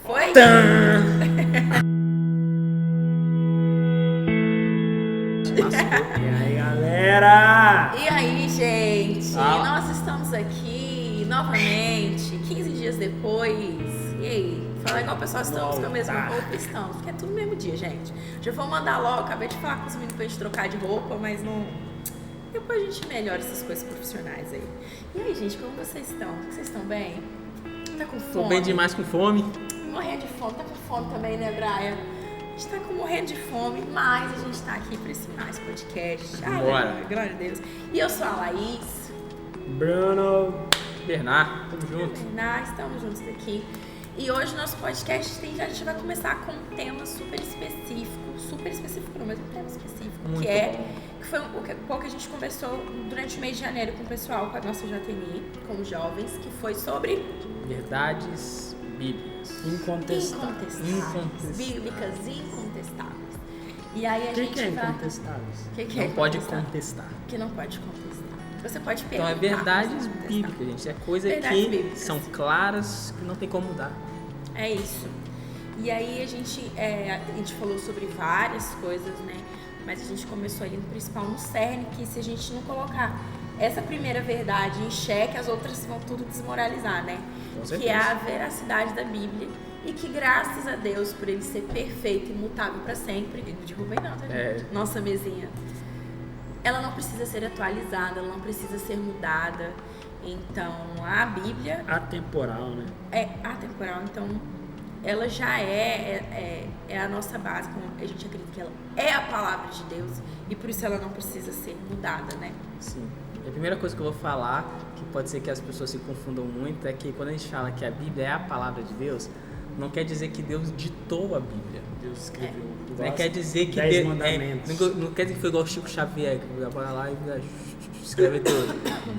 Foi? E aí, galera? E aí, gente? Nós estamos aqui novamente, 15 dias depois. E aí? Fala igual o pessoal, estamos com a mesma roupa? Estamos, porque é tudo no mesmo dia, gente. Já vou mandar logo, acabei de falar com os meninos pra gente trocar de roupa, mas não... Depois a gente melhora essas coisas profissionais aí. E aí, gente, como vocês estão? Vocês estão bem? Tá com fome? Tô bem demais com fome. Morrendo de fome, tá com fome também, né, Brian? A gente tá morrendo de fome, mas a gente tá aqui pra esse mais podcast. Bora. Glória a Deus. E eu sou a Laís. Bruno. Bernard, tamo junto. Bernard, estamos juntos aqui. E hoje nosso podcast a gente vai começar com um tema super específico não, mas um tema específico, Muito que foi um pouco que a gente conversou durante o mês de janeiro com o pessoal, com a nossa JTI, com os jovens, que foi sobre... Verdades bíblicas. Incontestáveis. Bíblicas incontestáveis. E aí a gente é vai... incontestáveis? Que é Não pode incontestável? contestar. Que não pode contestar. Você pode Então perguntar. é verdades mas não contestar. bíblicas, gente. É coisa Verdades que bíblicas. são claras, que não tem como mudar. É isso. E aí a gente falou sobre várias coisas, né? Mas a gente começou ali no principal, no cerne, que se a gente não colocar essa primeira verdade em xeque, as outras vão tudo desmoralizar, né? Com certeza. Que é a veracidade da Bíblia. E que graças a Deus, por ele ser perfeito e imutável para sempre, não derrubei não, tá, gente? Nossa mesinha. Ela não precisa ser atualizada, ela não precisa ser mudada. Então, a Bíblia... Atemporal, né? É atemporal, então ela já é a nossa base, como a gente acredita que ela é a palavra de Deus e por isso ela não precisa ser mudada, né? Sim. E a primeira coisa que eu vou falar, que pode ser que as pessoas se confundam muito, é que quando a gente fala que a Bíblia é a palavra de Deus, não quer dizer que Deus ditou a Bíblia. Deus escreveu. Não quer dizer que 10 mandamentos. não quer dizer que foi igual o Chico Xavier, que vai lá e escreve tudo.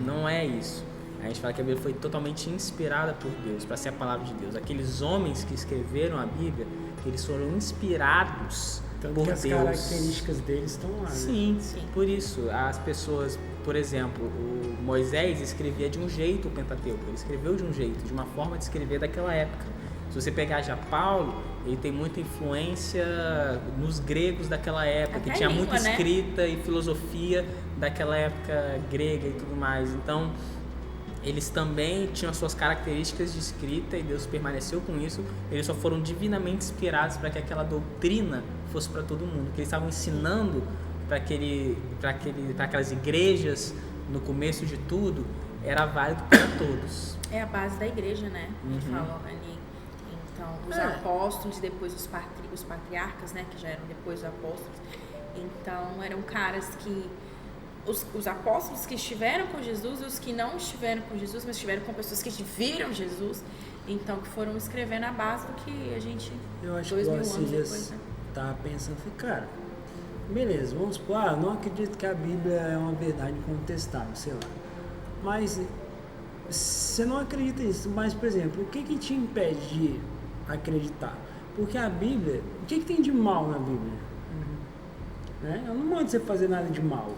Não é isso. A gente fala que a Bíblia foi totalmente inspirada por Deus, para ser a palavra de Deus. Aqueles homens que escreveram a Bíblia, eles foram inspirados Tanto por que as Deus. características deles estão lá, né? Sim, por isso, as pessoas, por exemplo, o Moisés escrevia de um jeito o Pentateuco, ele escreveu de um jeito, de uma forma de escrever daquela época. Se você pegar já Paulo, ele tem muita influência nos gregos daquela época, Até que tinha língua, muita né? escrita e filosofia daquela época grega e tudo mais. Então, eles também tinham as suas características de escrita e Deus permaneceu com isso. Eles só foram divinamente inspirados para que aquela doutrina fosse para todo mundo. Que eles estavam ensinando para aquelas igrejas, no começo de tudo, era válido para todos. É a base da igreja, né? Que Uhum. falam ali. Então, os apóstolos, depois os patriarcas, né? Que já eram depois dos apóstolos. Então, eram caras que... Os apóstolos que estiveram com Jesus e os que não estiveram com Jesus, mas estiveram com pessoas que viram Jesus, então que foram escrevendo a base do que a gente, Eu acho 2000 que anos esses dias depois, né? tava pensando, cara, beleza, vamos supor, não acredito que a Bíblia é uma verdade incontestável, sei lá. Mas você não acredita nisso, mas, por exemplo, o que te impede de acreditar? Porque a Bíblia, o que tem de mal na Bíblia? Né? Eu não mando você fazer nada de mal,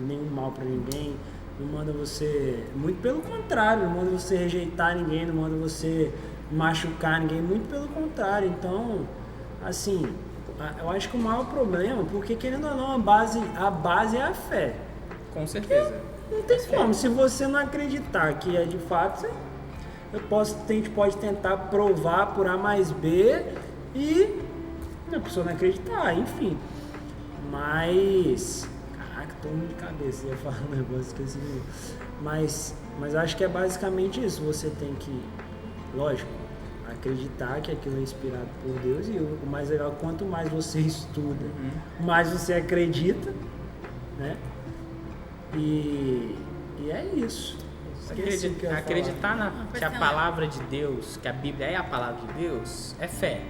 nenhum mal pra ninguém, não manda você, muito pelo contrário, não manda você rejeitar ninguém, não manda você machucar ninguém, muito pelo contrário. Então, assim, eu acho que o maior problema, porque querendo ou não, a base é a fé. Com certeza. Não tem como, se você não acreditar que é de fato, a gente pode tentar provar por A mais B e a pessoa não acreditar, enfim. Mas, caraca, tô muito de cabeça, ia falar um negócio que esqueci. Mas acho que é basicamente isso. Você tem que, lógico, acreditar que aquilo é inspirado por Deus. E o mais legal, quanto mais você estuda, mais você acredita, né? E é isso. Acreditar que a palavra de Deus, que a Bíblia é a palavra de Deus, é fé.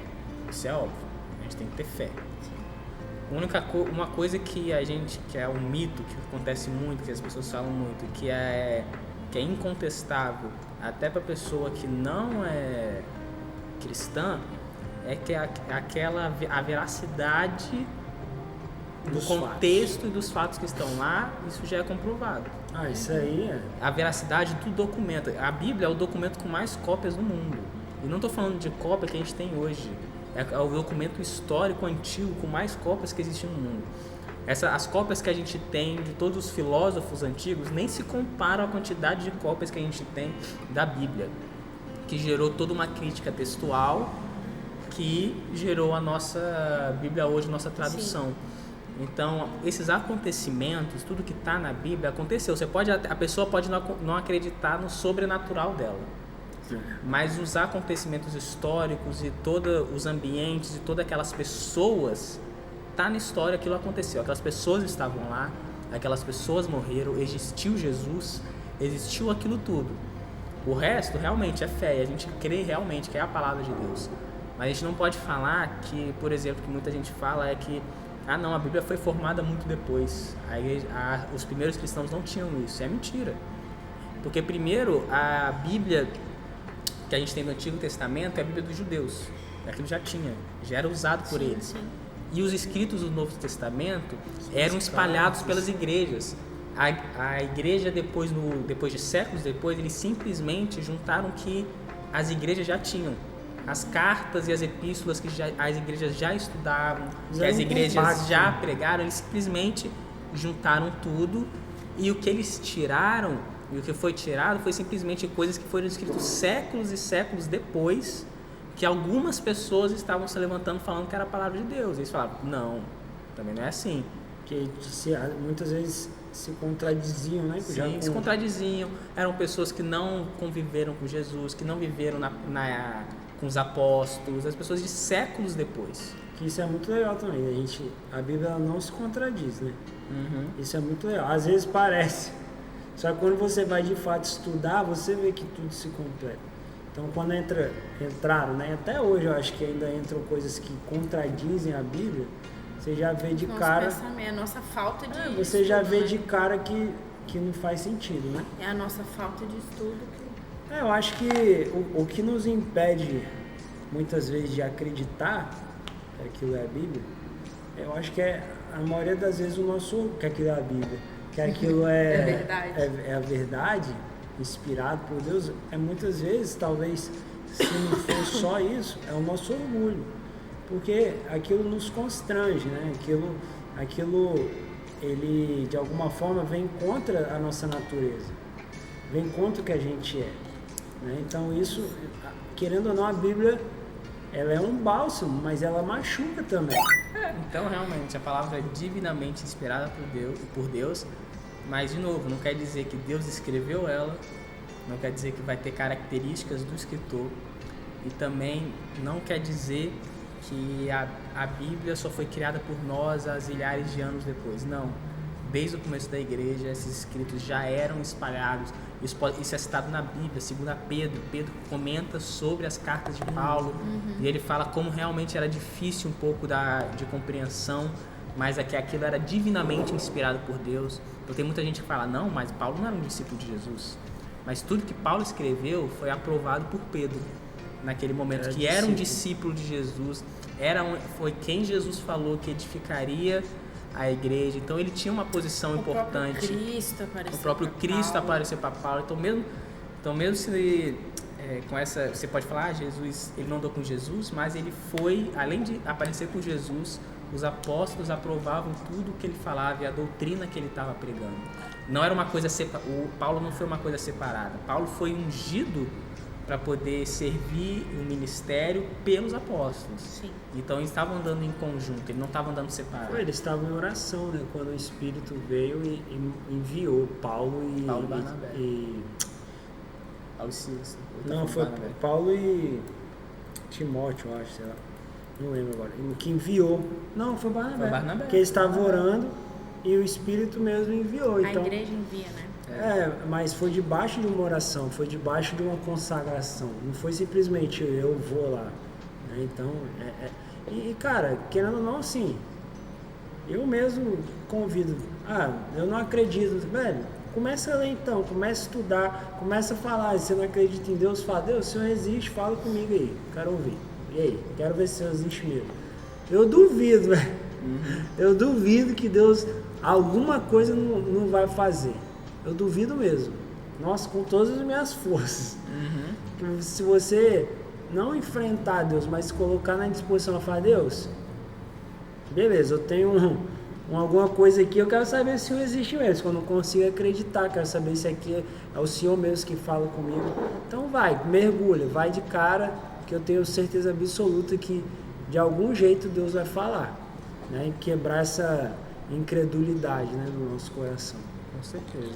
Isso é óbvio. A gente tem que ter fé. Uma coisa que é um mito que acontece muito, que as pessoas falam muito, que é incontestável até para pessoa que não é cristã, é que a veracidade do contexto e dos fatos que estão lá, isso já é comprovado. Isso aí é. A veracidade do documento. A Bíblia é o documento com mais cópias do mundo. E não estou falando de cópia que a gente tem hoje. É o documento histórico antigo com mais cópias que existem no mundo. As cópias que a gente tem de todos os filósofos antigos nem se comparam à quantidade de cópias que a gente tem da Bíblia, que gerou toda uma crítica textual que gerou a nossa Bíblia hoje, nossa tradução. Sim. Então, esses acontecimentos, tudo que está na Bíblia aconteceu. A pessoa pode não acreditar no sobrenatural dela. Sim. Mas os acontecimentos históricos e todos os ambientes e todas aquelas pessoas, está na história, aquilo aconteceu. Aquelas pessoas estavam lá, aquelas pessoas morreram, existiu Jesus, existiu aquilo tudo. O resto realmente é fé, a gente crê realmente que é a palavra de Deus. Mas a gente não pode falar que, por exemplo, que muita gente fala é que não, a Bíblia foi formada muito depois. Os primeiros cristãos não tinham isso. É mentira. Porque primeiro, a Bíblia que a gente tem no Antigo Testamento é a Bíblia dos judeus. Aquilo já era usado por eles. Sim. E os escritos do Novo Testamento eram espalhados pelas igrejas. A igreja, depois de séculos depois, eles simplesmente juntaram o que as igrejas já tinham. As cartas e as epístolas que as igrejas já estudavam, que as igrejas já pregaram, eles simplesmente juntaram tudo, e o que eles tiraram, e o que foi tirado, foi simplesmente coisas que foram escritas séculos e séculos depois, que algumas pessoas estavam se levantando falando que era a palavra de Deus. Eles falavam, não, também não é assim. Que muitas vezes se contradiziam, né? Sim, se contradiziam. Eram pessoas que não conviveram com Jesus, que não viveram com os apóstolos, as pessoas de séculos depois. Que isso é muito legal também. A Bíblia não se contradiz, né? Uhum. Isso é muito legal. Às vezes parece. Só que quando você vai de fato estudar, você vê que tudo se completa. Então, quando entraram, né? Até hoje eu acho que ainda entram coisas que contradizem a Bíblia, você já vê de cara... É a nossa falta de estudo. Você já vê de cara que não faz sentido, né? É a nossa falta de estudo eu acho que o que nos impede, muitas vezes, de acreditar que aquilo é a Bíblia, eu acho que é, a maioria das vezes, que aquilo é a Bíblia, que aquilo é a verdade, inspirado por Deus, muitas vezes, talvez, se não for só isso, é o nosso orgulho, porque aquilo nos constrange, né? Aquilo, ele, de alguma forma, vem contra a nossa natureza, vem contra o que a gente é. Né? Então isso, querendo ou não, a Bíblia ela é um bálsamo, mas ela machuca também. Então realmente a palavra é divinamente inspirada por Deus, mas de novo, não quer dizer que Deus escreveu ela, não quer dizer que vai ter características do escritor, e também não quer dizer que a Bíblia só foi criada por nós há zilhares de anos depois. Não. Desde o começo da igreja, esses escritos já eram espalhados. Isso é citado na Bíblia, 2 Pedro. Pedro comenta sobre as cartas de Paulo, e ele fala como realmente era difícil um pouco de compreensão, mas é que aquilo era divinamente inspirado por Deus. Então tem muita gente que fala, não, mas Paulo não era um discípulo de Jesus. Mas tudo que Paulo escreveu foi aprovado por Pedro, naquele momento, que era um discípulo de Jesus, foi quem Jesus falou que edificaria a igreja. Então ele tinha uma posição importante. O próprio Cristo apareceu para Paulo. Então mesmo se com essa, você pode falar, Jesus, ele não andou com Jesus, mas ele foi, além de aparecer com Jesus, os apóstolos aprovavam tudo que ele falava e a doutrina que ele estava pregando. Não era uma coisa Paulo não foi uma coisa separada. Paulo foi ungido para poder servir o ministério pelos apóstolos. Sim. Então eles estavam andando em conjunto, eles não estavam andando separados. Eles estavam em oração, né? Quando o Espírito veio e enviou Paulo e Barnabé. Paulo e Silas. Não, foi Barnabé. Paulo e Timóteo, eu acho, sei lá. Não lembro agora. Que enviou. Não, foi Barnabé. Foi Barnabé. Porque eles estavam orando e o Espírito mesmo enviou. A igreja envia, né? Mas foi debaixo de uma oração, foi debaixo de uma consagração. Não foi simplesmente eu vou lá. Né? Então, E, cara, querendo ou não, assim, eu mesmo convido. Eu não acredito. Velho, começa a ler então, começa a estudar, começa a falar. Se você não acredita em Deus, fala, Deus, o Senhor existe, fala comigo aí, quero ouvir. E aí, quero ver se o Senhor existe mesmo. Eu duvido, velho. Eu duvido que Deus alguma coisa não vai fazer. Eu duvido mesmo. Nossa, com todas as minhas forças. Se você não enfrentar Deus, mas se colocar na disposição de falar, Deus, beleza, eu tenho alguma coisa aqui, eu quero saber se o Senhor existe mesmo, quando eu não consigo acreditar, quero saber se aqui é o Senhor mesmo que fala comigo. Então vai, mergulha, vai de cara, que eu tenho certeza absoluta que de algum jeito Deus vai falar, né? E quebrar essa incredulidade, né, no nosso coração. Com certeza.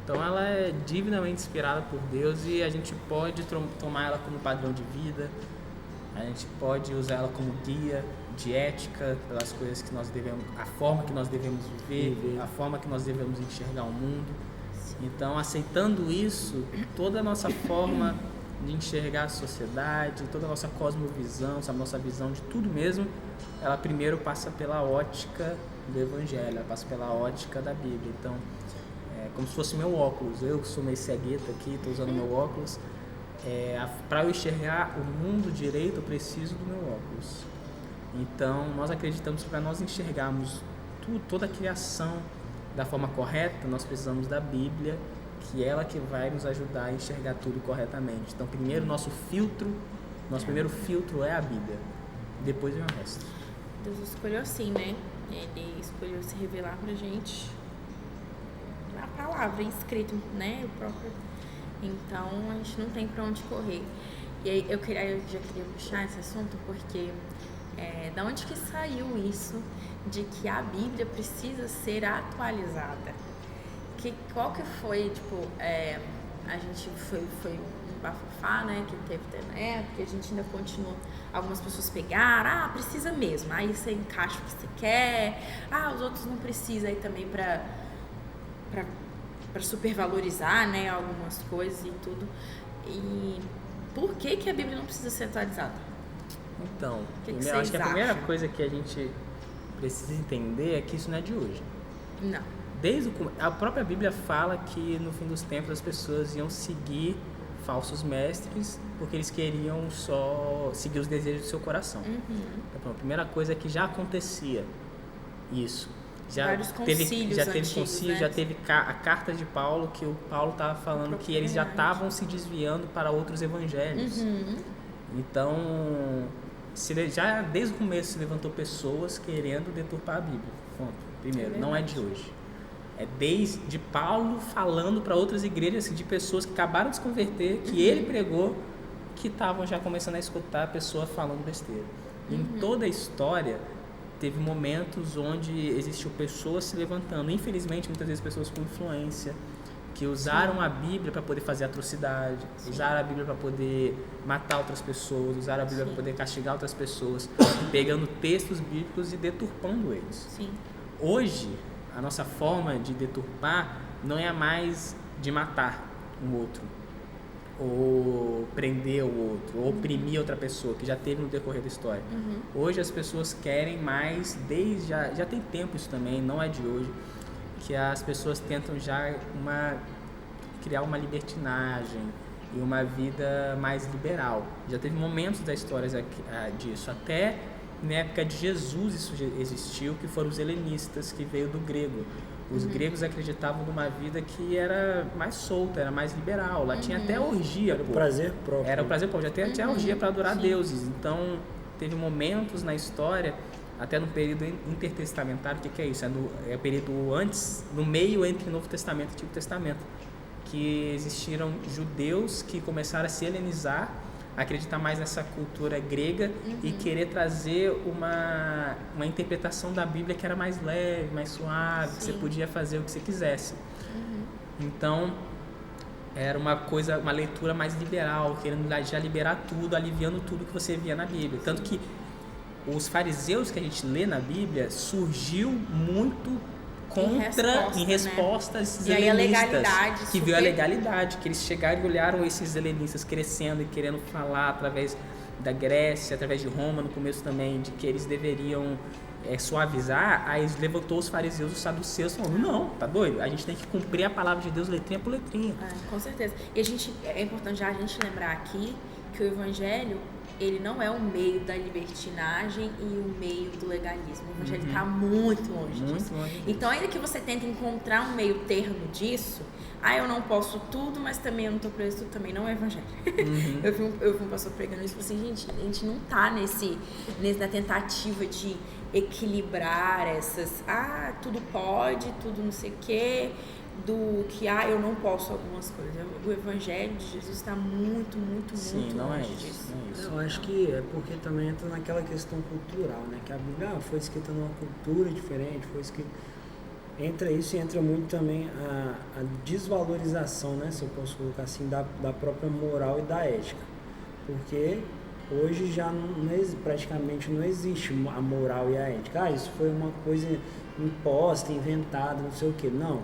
Então ela é divinamente inspirada por Deus e a gente pode tomar ela como padrão de vida, a gente pode usar ela como guia de ética, pelas coisas que nós devemos, a forma que nós devemos viver, a forma que nós devemos enxergar o mundo. Então, aceitando isso, toda a nossa forma de enxergar a sociedade, toda a nossa cosmovisão, a nossa visão de tudo mesmo, ela primeiro passa pela ótica do Evangelho, ela passa pela ótica da Bíblia. Então, é como se fosse meu óculos. Eu que sou meio cegueta aqui, estou usando meu óculos. Para eu enxergar o mundo direito, eu preciso do meu óculos. Então, nós acreditamos que para nós enxergarmos toda a criação da forma correta, nós precisamos da Bíblia, que é ela que vai nos ajudar a enxergar tudo corretamente. Então, primeiro, nosso primeiro filtro é a Bíblia. Depois vem o resto. Deus escolheu assim, né? Ele escolheu se revelar pra gente na palavra, escrito, né? O próprio. Então, a gente não tem pra onde correr. E aí, eu já queria puxar esse assunto, porque da onde que saiu isso de que a Bíblia precisa ser atualizada? Qual que foi, tipo, a gente foi um bafafá, né, que teve na época, a gente ainda continua, algumas pessoas pegaram, precisa mesmo, aí você encaixa o que você quer, os outros não precisam, aí também pra supervalorizar, né, algumas coisas e tudo. E por que a Bíblia não precisa ser atualizada? Então, eu acho que a primeira coisa que a gente precisa entender é que isso não é de hoje. Não. A própria Bíblia fala que no fim dos tempos as pessoas iam seguir falsos mestres porque eles queriam só seguir os desejos do seu coração. Então, a primeira coisa é que já acontecia isso. Vários concílios já teve antigos, concílio, né? já teve a carta de Paulo, que o Paulo estava falando que eles já estavam se desviando para outros evangelhos. Então, já desde o começo se levantou pessoas querendo deturpar a Bíblia. Ponto. Primeiro, não é de hoje. É desde Paulo falando para outras igrejas de pessoas que acabaram de se converter, que ele pregou, que estavam já começando a escutar a pessoa falando besteira. Em toda a história, teve momentos onde existiu pessoas se levantando. Infelizmente, muitas vezes pessoas com influência, que usaram a Bíblia para poder fazer atrocidade, usaram a Bíblia para poder matar outras pessoas, usaram a Bíblia para poder castigar outras pessoas, pegando textos bíblicos e deturpando eles. Hoje, a nossa forma de deturpar não é mais de matar um outro, ou prender o outro, ou oprimir outra pessoa, que já teve no decorrer da história. Hoje as pessoas querem mais, já tem tempo isso também, não é de hoje, que as pessoas tentam já criar uma libertinagem e uma vida mais liberal. Já teve momentos da história disso, até na época de Jesus isso existiu, que foram os helenistas, que veio do grego. Os gregos acreditavam numa vida que era mais solta, era mais liberal. Lá tinha até orgia. Era o prazer próprio. Era o prazer próprio. Já tinha orgia para adorar deuses. Então, teve momentos na história, até no período intertestamentário, o que é isso? É o período antes, no meio entre Novo Testamento e Antigo Testamento, que existiram judeus que começaram a se helenizar, acreditar mais nessa cultura grega e querer trazer uma interpretação da Bíblia que era mais leve, mais suave, que você podia fazer o que você quisesse. Então, era uma leitura mais liberal, querendo já liberar tudo, aliviando tudo que você via na Bíblia. Tanto que os fariseus que a gente lê na Bíblia surgiu muito em respostas né? helenistas, que viu a legalidade, que eles chegaram e olharam esses helenistas crescendo e querendo falar através da Grécia, através de Roma, no começo também, de que eles deveriam suavizar. Aí levantou os fariseus, os saduceus, falando, não, tá doido? A gente tem que cumprir a palavra de Deus letrinha por letrinha. Com certeza. E é importante já a gente lembrar aqui que o evangelho, ele não é o meio da libertinagem e o meio do legalismo. O evangelho está muito longe disso. Então, ainda que você tente encontrar um meio termo disso, eu não posso tudo, mas também eu não estou preso tudo, também não é evangelho. Eu vi um pastor pregando isso e falei assim, gente, a gente não está na tentativa de equilibrar essas, tudo pode, tudo não sei o quê, do que, eu não posso algumas coisas. O evangelho de Jesus está muito, muito, Sim, muito não longe é isso, disso. não é isso. Eu acho que é porque também entra naquela questão cultural, né? Que a Bíblia foi escrita numa cultura diferente, foi escrita... Entra isso e entra muito também a desvalorização, né? Se eu posso colocar assim, da própria moral e da ética. Porque hoje já praticamente não existe a moral e a ética. Isso foi uma coisa imposta, inventada, não sei o quê. Não.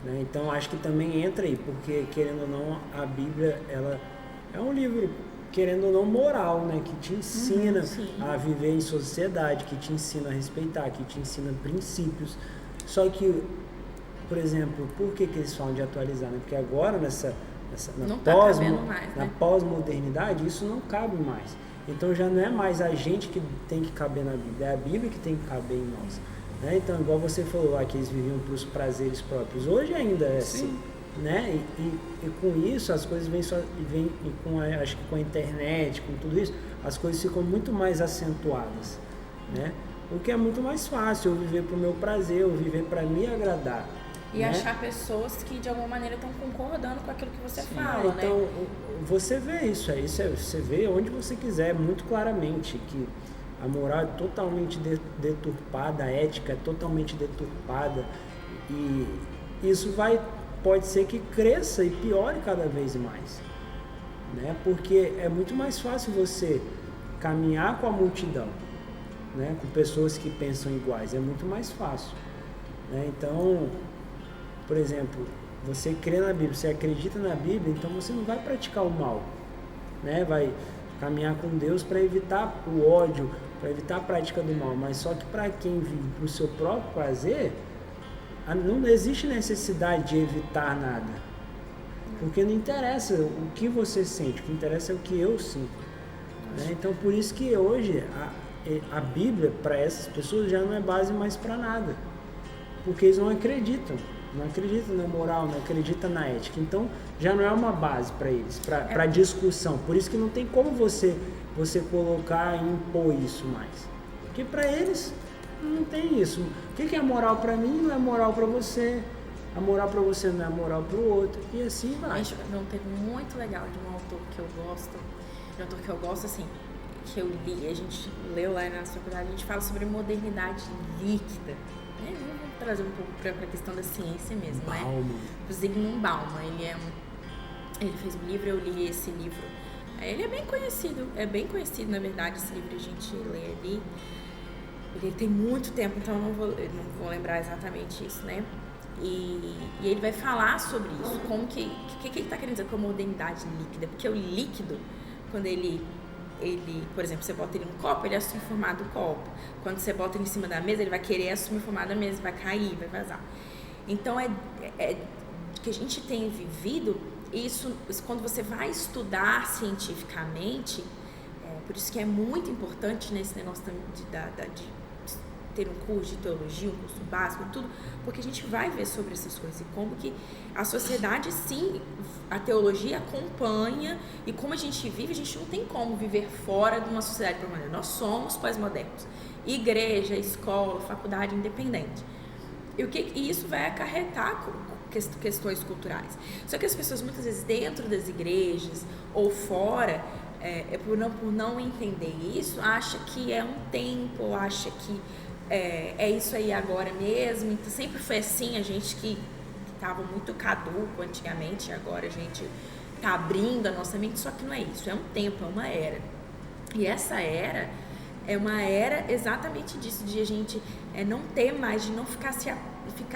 Né? Então acho que também entra aí, porque querendo ou não, a Bíblia ela é um livro, querendo ou não, moral, né? Que te ensina a viver em sociedade, que te ensina a respeitar, que te ensina princípios. Só que, por exemplo, por que eles falam de atualizar? Né? Porque agora na pós-modernidade isso não cabe mais. Então já não é mais a gente que tem que caber na Bíblia, é a Bíblia que tem que caber em nós. Né? Então, igual você falou lá, que eles viviam para os prazeres próprios. Hoje ainda é assim. Né? E com isso as coisas vêm acho que com a internet, com tudo isso, as coisas ficam muito mais acentuadas. Né? O que é muito mais fácil, eu viver para o meu prazer, eu viver para me agradar. E achar pessoas que de alguma maneira estão concordando com aquilo que você fala, então, né? Você vê isso aí, você vê onde você quiser, muito claramente, que a moral é totalmente deturpada, a ética é totalmente deturpada, e isso pode ser que cresça e piore cada vez mais, né? Porque é muito mais fácil você caminhar com a multidão, né? Com pessoas que pensam iguais, é muito mais fácil, né? Então, por exemplo, você crê na Bíblia, você acredita na Bíblia, então você não vai praticar o mal, né? Vai caminhar com Deus para evitar o ódio, para evitar a prática do mal, mas só que para quem vive para o seu próprio prazer, não existe necessidade de evitar nada, porque não interessa o que você sente, o que interessa é o que eu sinto, né? Então por isso que hoje a Bíblia para essas pessoas já não é base mais para nada, porque eles não acreditam na moral, não acreditam na ética, então já não é uma base para eles, para discussão. Por isso que não tem como você colocar e impor isso mais, porque para eles não tem isso. O que é moral para mim não é moral para você, a moral para você não é moral para o outro, e assim vai. Gente, um texto muito legal de um autor que eu gosto, assim, que eu li, a gente leu lá na faculdade, a gente fala sobre modernidade líquida, né? Vamos trazer um pouco para a questão da ciência mesmo, Bauman. né? O Zygmunt Bauman, ele fez um livro, eu li esse livro, ele é bem conhecido na verdade, esse livro a gente lê ali, ele tem muito tempo, então eu não vou lembrar exatamente isso, né? E ele vai falar sobre isso, como que ele está querendo dizer com a modernidade líquida, porque o líquido, quando ele, por exemplo, você bota ele num copo, ele assume o formato do copo. Quando você bota ele em cima da mesa, ele vai querer assumir o formato da mesa, vai cair, vai vazar. Então, que a gente tem vivido, isso quando você vai estudar cientificamente, por isso que é muito importante nesse negócio de ter um curso de teologia, um curso básico, tudo, porque a gente vai ver sobre essas coisas e como que a sociedade, sim, a teologia acompanha, e como a gente vive, a gente não tem como viver fora de uma sociedade permanente. Nós somos pós-modernos, igreja, escola, faculdade independente, e isso vai acarretar questões culturais. Só que as pessoas muitas vezes dentro das igrejas ou fora, por não entender isso, acha que é um tempo, acha que é isso aí agora mesmo. Então sempre foi assim, a gente que estava muito caduco antigamente, agora a gente está abrindo a nossa mente, só que não é isso, é um tempo, é uma era. E essa era é uma era exatamente disso, de a gente não ter mais, de não ficar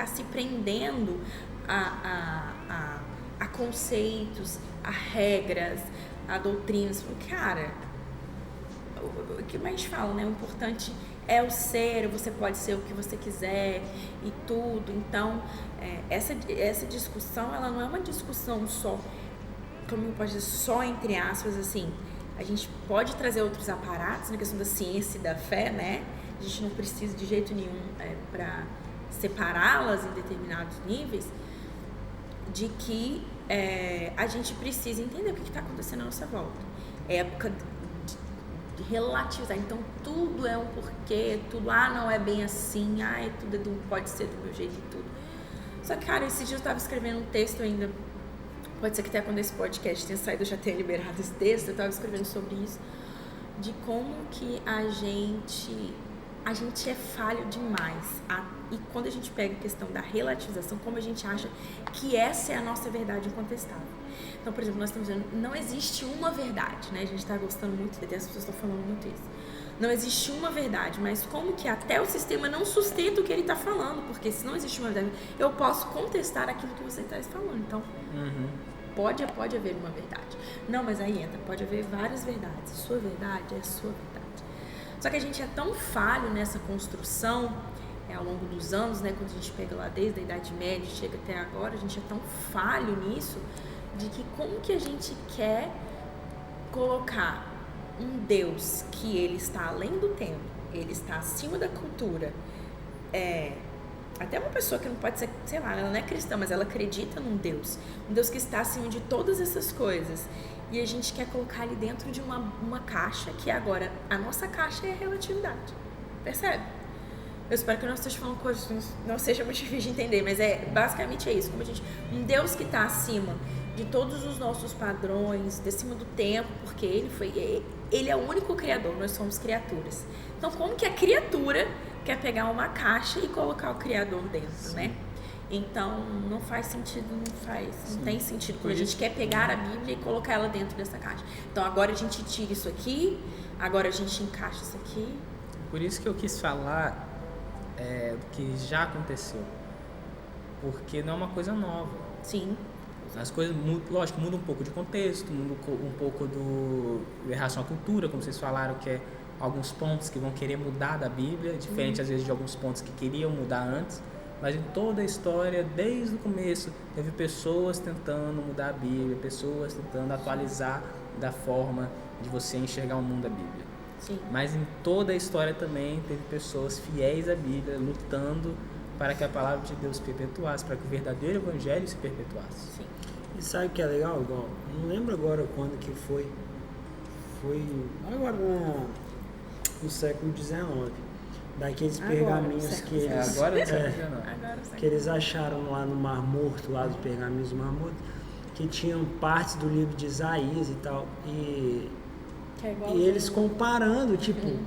se prendendo a conceitos, a regras, a doutrinas. Cara, o que mais fala, né? O importante é o ser, você pode ser o que você quiser e tudo. Então, essa discussão, ela não é uma discussão só, como eu posso dizer, só entre aspas, assim, A gente pode trazer outros aparatos na questão da ciência e da fé, né? A gente não precisa de jeito nenhum para separá-las em determinados níveis, de que a gente precisa entender o que está acontecendo à nossa volta. É época de relativizar. Então, tudo é um porquê, tudo, não é bem assim, tudo pode ser do meu jeito e tudo. Só que, cara, esses dias eu estava escrevendo um texto ainda, pode ser que até quando esse podcast tenha saído eu já tenha liberado esse texto, eu estava escrevendo sobre isso, de como que a gente é falho demais. E quando a gente pega a questão da relativização, como a gente acha que essa é a nossa verdade incontestável. Então, por exemplo, nós estamos dizendo, não existe uma verdade, né? A gente está gostando muito, até as pessoas estão falando muito isso. Não existe uma verdade, mas como que até o sistema não sustenta o que ele está falando, porque se não existe uma verdade, eu posso contestar aquilo que você está falando. Então, pode haver uma verdade. Não, mas aí entra, pode haver várias verdades. Sua verdade é a sua verdade. Só que a gente é tão falho nessa construção, ao longo dos anos, né, quando a gente pega lá desde a Idade Média, chega até agora, a gente é tão falho nisso, de que como que a gente quer colocar um Deus que ele está além do tempo, ele está acima da cultura, até uma pessoa que não pode ser, sei lá, ela não é cristã, mas ela acredita num Deus, um Deus que está acima de todas essas coisas, e a gente quer colocar ele dentro de uma caixa, que agora a nossa caixa é a relatividade, percebe? Eu espero que eu não esteja falando coisas que não seja muito difícil de entender, mas basicamente é isso, como um Deus que está acima de todos os nossos padrões, acima do tempo, porque ele é o único criador, nós somos criaturas. Então, como que a criatura quer pegar uma caixa e colocar o criador dentro, Sim. né? Então, não faz sentido, não tem sentido. Quando a gente quer pegar a Bíblia e colocar ela dentro dessa caixa. Então, agora a gente tira isso aqui, agora a gente encaixa isso aqui. Por isso que eu quis falar do que já aconteceu. Porque não é uma coisa nova. Sim. As coisas, lógico, mudam um pouco de contexto, mudam um pouco em relação à cultura, como vocês falaram, que é alguns pontos que vão querer mudar da Bíblia, diferente às vezes de alguns pontos que queriam mudar antes, mas em toda a história, desde o começo, teve pessoas tentando mudar a Bíblia, pessoas tentando atualizar da forma de você enxergar o mundo da Bíblia. Sim. Mas em toda a história também teve pessoas fiéis à Bíblia, lutando para que a palavra de Deus se perpetuasse, para que o verdadeiro evangelho se perpetuasse. Sim. E sabe o que é legal? Igual, não lembro agora quando que foi agora no século XIX, daqueles pergaminhos que eles... Agora no século XIX. Que eles acharam lá no Mar Morto, lá dos pergaminhos do Mar Morto, que tinham partes do livro de Isaías e tal, e eles comparando, tipo,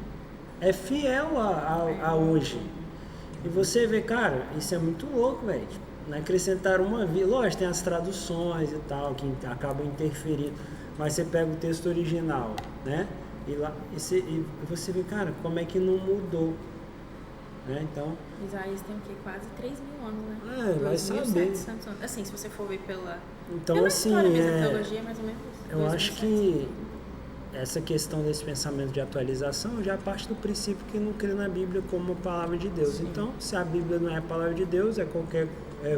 é fiel a hoje. E você vê, cara, isso é muito louco, velho. Não acrescentaram uma vírgula. Lógico, tem as traduções e tal, que acabam interferindo. Mas você pega o texto original, né? E você vê, cara, como é que não mudou. Né? Então... Isaías tem o quê? Quase 3 mil anos, né? Vai saber. 2.700 anos. Assim, se você for ver pela assim, história mesmo, a teologia, mais ou menos. Eu acho que essa questão desse pensamento de atualização já parte do princípio que não crê na Bíblia como a palavra de Deus. Sim. Então, se a Bíblia não é a palavra de Deus, é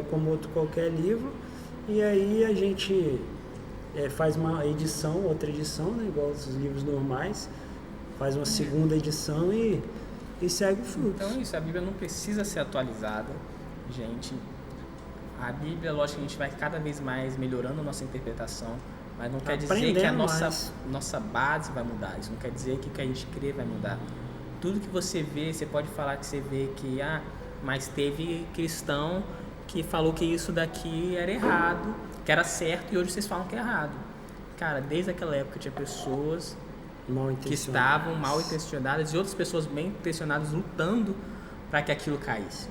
como qualquer livro, e aí a gente faz uma edição, outra edição, né, igual os livros normais, faz uma segunda edição e segue o fluxo. Então isso, a Bíblia não precisa ser atualizada, gente. A Bíblia, lógico que a gente vai cada vez mais melhorando a nossa interpretação, mas não quer dizer que a nossa base vai mudar. Isso não quer dizer que o que a gente crê vai mudar. Tudo que você vê, você pode falar que você vê que, mas teve cristão que falou que isso daqui era errado, que era certo, e hoje vocês falam que é errado. Cara, desde aquela época tinha pessoas que estavam mal intencionadas e outras pessoas bem intencionadas lutando para que aquilo caísse.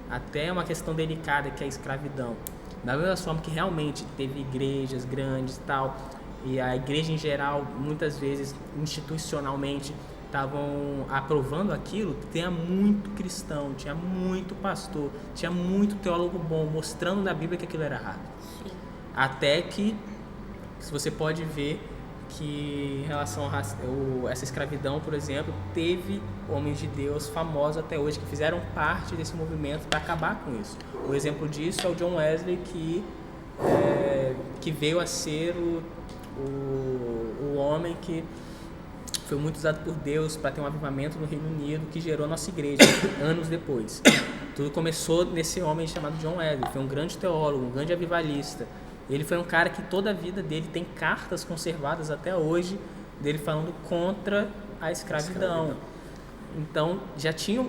Até uma questão delicada que é a escravidão. Da mesma forma que realmente teve igrejas grandes e tal, e a igreja em geral, muitas vezes, institucionalmente, estavam aprovando aquilo, tinha muito cristão, tinha muito pastor, tinha muito teólogo bom, mostrando na Bíblia que aquilo era errado. Sim. Até que, se você pode ver que em relação a essa escravidão, por exemplo, teve homens de Deus famosos até hoje que fizeram parte desse movimento para acabar com isso. O exemplo disso é o John Wesley, que veio a ser o o homem que foi muito usado por Deus para ter um avivamento no Reino Unido que gerou a nossa igreja anos depois. Tudo começou nesse homem chamado John Wesley. Foi um grande teólogo, um grande avivalista. Ele foi um cara que toda a vida dele tem cartas conservadas até hoje dele falando contra a escravidão. Então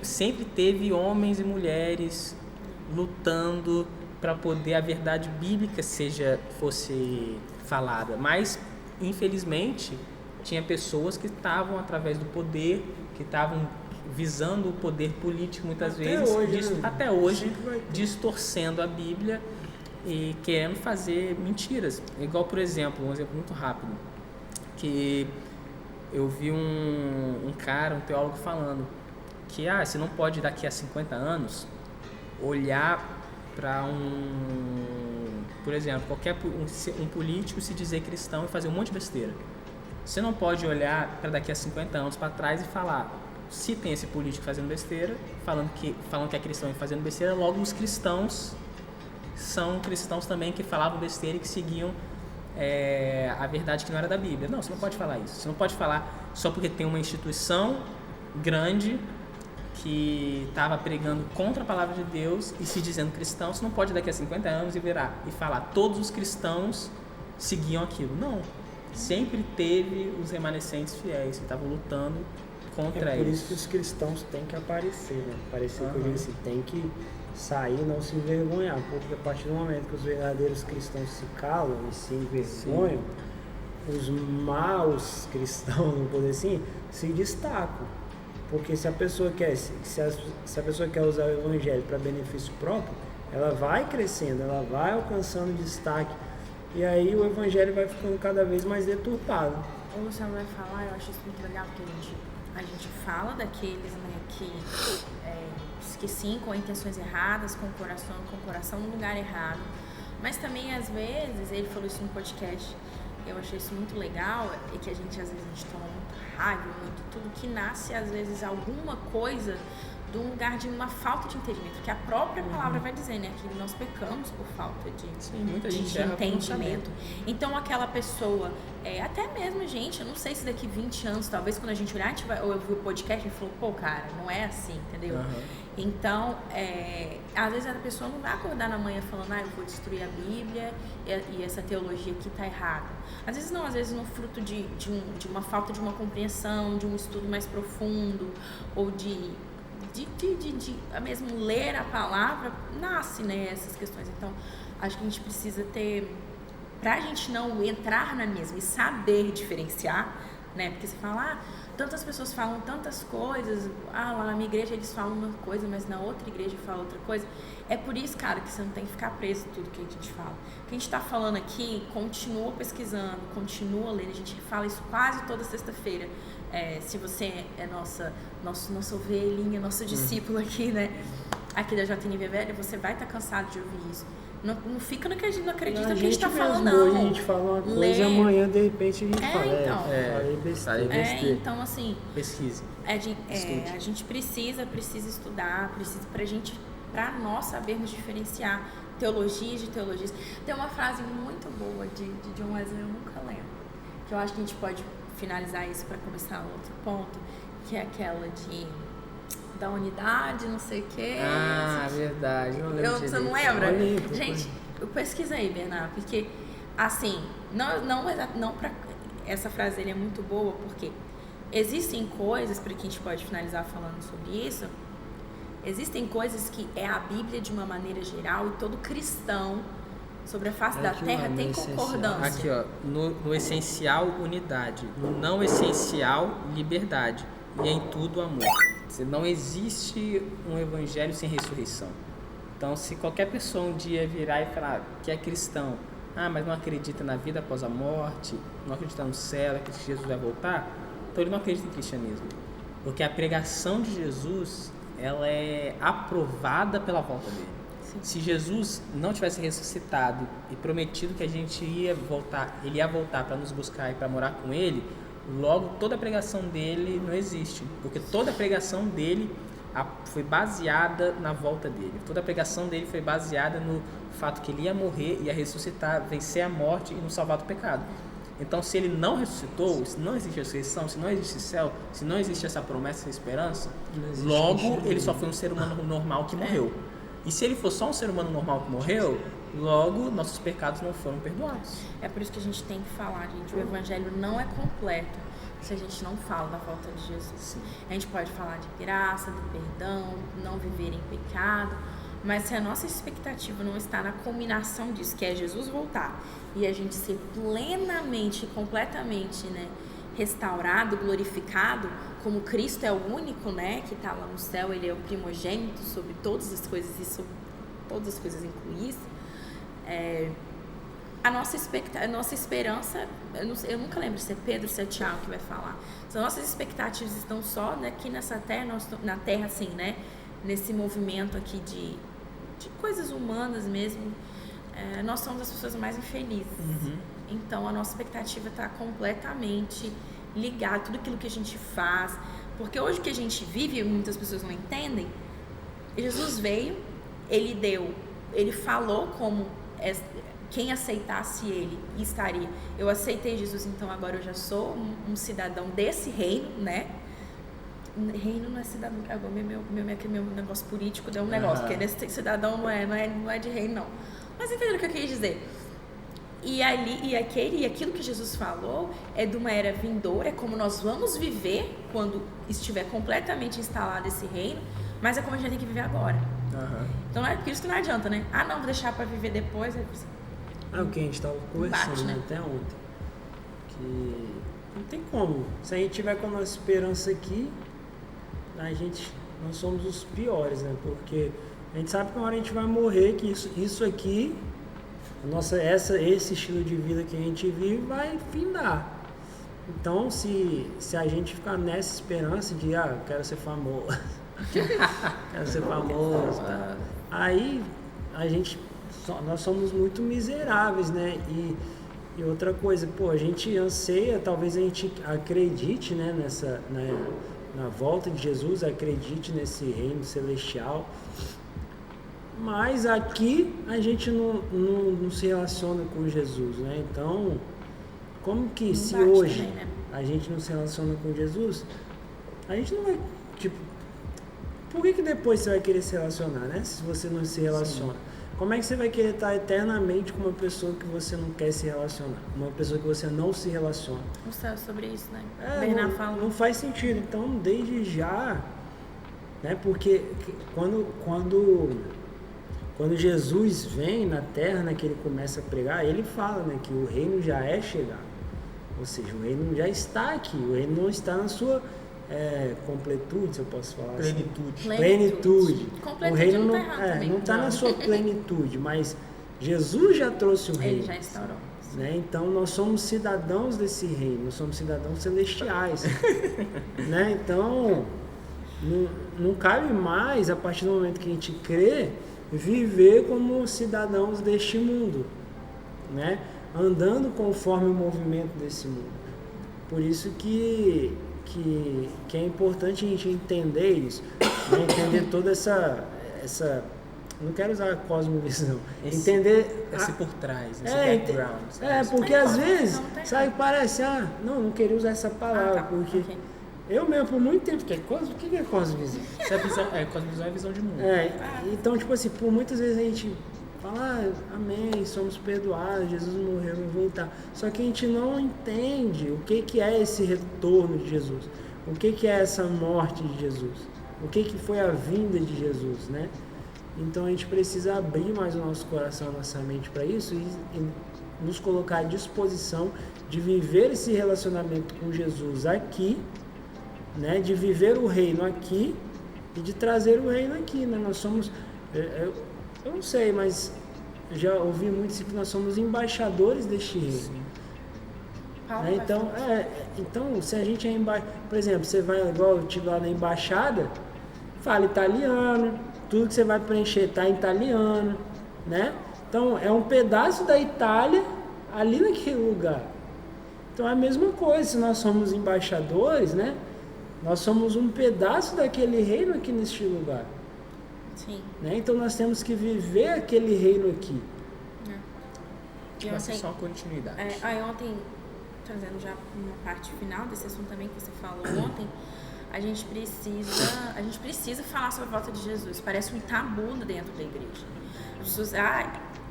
sempre teve homens e mulheres lutando para poder a verdade bíblica fosse falada, mas infelizmente tinha pessoas que estavam através do poder, que estavam visando o poder político muitas vezes, até hoje, distorcendo a Bíblia e querendo fazer mentiras. Igual, por exemplo, um exemplo muito rápido, que eu vi um cara, um teólogo falando que você não pode daqui a 50 anos olhar para por exemplo, um político se dizer cristão e fazer um monte de besteira. Você não pode olhar para daqui a 50 anos para trás e falar, se tem esse político fazendo besteira, falando que é cristão e fazendo besteira, logo os cristãos são cristãos também que falavam besteira e que seguiam a verdade que não era da Bíblia. Não, você não pode falar isso. Você não pode falar só porque tem uma instituição grande que estava pregando contra a palavra de Deus e se dizendo cristão. Você não pode daqui a 50 anos virar e falar todos os cristãos seguiam aquilo. Não. Sempre teve os remanescentes fiéis que estavam lutando contra eles. É por isso que os cristãos têm que aparecer, né? Aparecer que eu digo assim, tem que sair, não se envergonhar, porque a partir do momento que os verdadeiros cristãos se calam e se envergonham, os maus cristãos, vamos poder assim, se destacam. Porque se a pessoa quer usar o evangelho para benefício próprio, ela vai crescendo, ela vai alcançando destaque. E aí o evangelho vai ficando cada vez mais deturpado. O Luciano vai falar, eu acho isso muito legal, porque a gente fala daqueles, né, que sim, com intenções erradas, com o coração no lugar errado. Mas também, às vezes, ele falou isso no podcast, eu achei isso muito legal, e que a gente, às vezes, toma muito raiva, muito tudo, que nasce, às vezes, alguma coisa de um lugar de uma falta de entendimento, que a própria palavra vai dizer, né, que nós pecamos por falta de entendimento. Então aquela pessoa, até mesmo gente, eu não sei se daqui 20 anos, talvez quando a gente olhar, a gente vai ouvir o podcast e falou, pô, cara, não é assim, entendeu? Então, às vezes a pessoa não vai acordar na manhã falando, eu vou destruir a Bíblia e essa teologia aqui tá errada. Às vezes não, às vezes no fruto de uma falta de uma compreensão, de um estudo mais profundo, ou de mesmo ler a palavra, nasce, né, essas questões. Então, acho que a gente precisa pra gente não entrar na mesma e saber diferenciar, né, porque você fala, tantas pessoas falam tantas coisas, lá na minha igreja eles falam uma coisa, mas na outra igreja fala outra coisa. É por isso, cara, que você não tem que ficar preso em tudo que a gente fala. O que a gente tá falando aqui, continua pesquisando, continua lendo, a gente fala isso quase toda sexta-feira. Se você é nossa ovelhinha, nosso discípulo aqui, né? Aqui da JNV Velha, você vai estar cansado de ouvir isso. Não fica no que a gente não acredita no que a gente está falando, não. Hoje a gente fala uma coisa, amanhã de repente a gente fala. Falei besteira. Então, assim, pesquise. A gente precisa estudar, para nós sabermos diferenciar teologias de teologias. Tem uma frase muito boa de John Wesley, eu nunca lembro, que eu acho que a gente pode finalizar isso para começar outro ponto, que é aquela da unidade, não sei o quê. Verdade. Você não lembra? Gente, pesquisa aí, Bernardo, porque, assim, não pra, essa frase dele é muito boa, porque existem coisas, para que a gente pode finalizar falando sobre isso, existem coisas que é a Bíblia de uma maneira geral e todo cristão sobre a face da terra tem concordância. Aqui, ó, no essencial, unidade. No não essencial, liberdade. E em tudo, amor. Não existe um evangelho sem ressurreição. Então, se qualquer pessoa um dia virar e falar que é cristão, mas não acredita na vida após a morte, não acredita no céu, que Jesus vai voltar, então ele não acredita em cristianismo. Porque a pregação de Jesus, ela é aprovada pela volta dele. Se Jesus não tivesse ressuscitado e prometido que a gente ia voltar, ele ia voltar para nos buscar e para morar com ele, logo toda a pregação dele não existe, porque toda a pregação dele foi baseada na volta dele. Toda a pregação dele foi baseada no fato que ele ia morrer, ia ressuscitar, vencer a morte e nos salvar do pecado. Então, se ele não ressuscitou, se não existe ressurreição, se não existe céu, se não existe essa promessa, essa esperança, logo ele só foi um ser humano normal que morreu. E se ele for só um ser humano normal que morreu, logo nossos pecados não foram perdoados. É por isso que a gente tem que falar, gente. O evangelho não é completo se a gente não fala da volta de Jesus. Sim. A gente pode falar de graça, de perdão, não viver em pecado, mas se a nossa expectativa não está na combinação disso, que é Jesus voltar e a gente ser plenamente, completamente, né, restaurado, glorificado, como Cristo é o único, né, que está lá no céu, ele é o primogênito sobre todas as coisas e sobre todas as coisas incluídas, a nossa esperança, eu nunca lembro se é Pedro, se é Tiago que vai falar, as nossas expectativas estão só aqui nessa terra, na terra assim, né, nesse movimento aqui de coisas humanas mesmo, nós somos as pessoas mais infelizes. Então a nossa expectativa está completamente ligada a tudo aquilo que a gente faz, porque hoje o que a gente vive, e muitas pessoas não entendem, Jesus veio, ele falou como quem aceitasse ele estaria. Eu aceitei Jesus, então agora eu já sou um cidadão desse reino, né? Reino não é cidadão, agora meu negócio político deu um negócio, porque nesse cidadão não é de reino, não. Mas entenderam o que eu quis dizer? E aquilo que Jesus falou é de uma era vindoura, é como nós vamos viver quando estiver completamente instalado esse reino, mas é como a gente tem que viver agora. Então é por isso que não adianta, né? Não, vou deixar para viver depois. O que a gente estava conversando até ontem, que não tem como. Se a gente tiver com a nossa esperança aqui, nós somos os piores, né? Porque a gente sabe que uma hora a gente vai morrer, que isso aqui, esse estilo de vida que a gente vive vai findar. Então, se a gente ficar nessa esperança de, eu quero ser famoso, tá? Aí nós somos muito miseráveis, né? E outra coisa, a gente anseia, talvez a gente acredite, né, na volta de Jesus, acredite nesse reino celestial, mas aqui a gente não se relaciona com Jesus, né? Então, como que se hoje também, né, a gente não se relaciona com Jesus, a gente não vai, por que depois você vai querer se relacionar, né? Se você não se relaciona. Sim. Como é que você vai querer estar eternamente com uma pessoa que você não quer se relacionar? Uma pessoa que você não se relaciona? Não sei sobre isso, né? Bernardo fala. Não faz sentido. Então, desde já, né? Porque quando Jesus vem na Terra, né, que ele começa a pregar, ele fala, né, que o reino já é chegado. Ou seja, o reino já está aqui. O reino não está na sua completude, se eu posso falar plenitude. Assim. Plenitude. O reino não está na sua plenitude, mas Jesus já trouxe o reino. Ele já instaurou. Né? Então nós somos cidadãos desse reino, nós somos cidadãos celestiais. Né? Então não cabe mais, a partir do momento que a gente crê, viver como cidadãos deste mundo, né? Andando conforme o movimento desse mundo. Por isso que é importante a gente entender isso, né? Entender toda essa não quero usar a cosmovisão, entender esse por trás, esse background. Porque às vezes, parece, não queria usar essa palavra, porque okay. Eu mesmo, por muito tempo, o que é cosmovisão? Cosmovisão é visão de mundo. Então, por muitas vezes a gente fala, amém, somos perdoados, Jesus morreu, vai voltar. Só que a gente não entende o que é esse retorno de Jesus, o que é essa morte de Jesus, o que foi a vinda de Jesus, né? Então a gente precisa abrir mais o nosso coração, a nossa mente para isso e nos colocar à disposição de viver esse relacionamento com Jesus aqui, né? De viver o reino aqui e de trazer o reino aqui, né? Nós somos... Eu não sei, mas já ouvi muito isso, que nós somos embaixadores deste reino. Né? Então, se a gente é por exemplo, você vai igual eu estive lá na embaixada, fala italiano, tudo que você vai preencher está em italiano, né? Então, é um pedaço da Itália ali naquele lugar. Então, é a mesma coisa, se nós somos embaixadores, né? Nós somos um pedaço daquele reino aqui neste lugar. Sim. Né? Então nós temos que viver aquele reino aqui. Vai ser só continuidade. Ontem trazendo já uma parte final desse assunto também que você falou ontem, a gente precisa falar sobre a volta de Jesus. Parece um tabu dentro da igreja. As pessoas,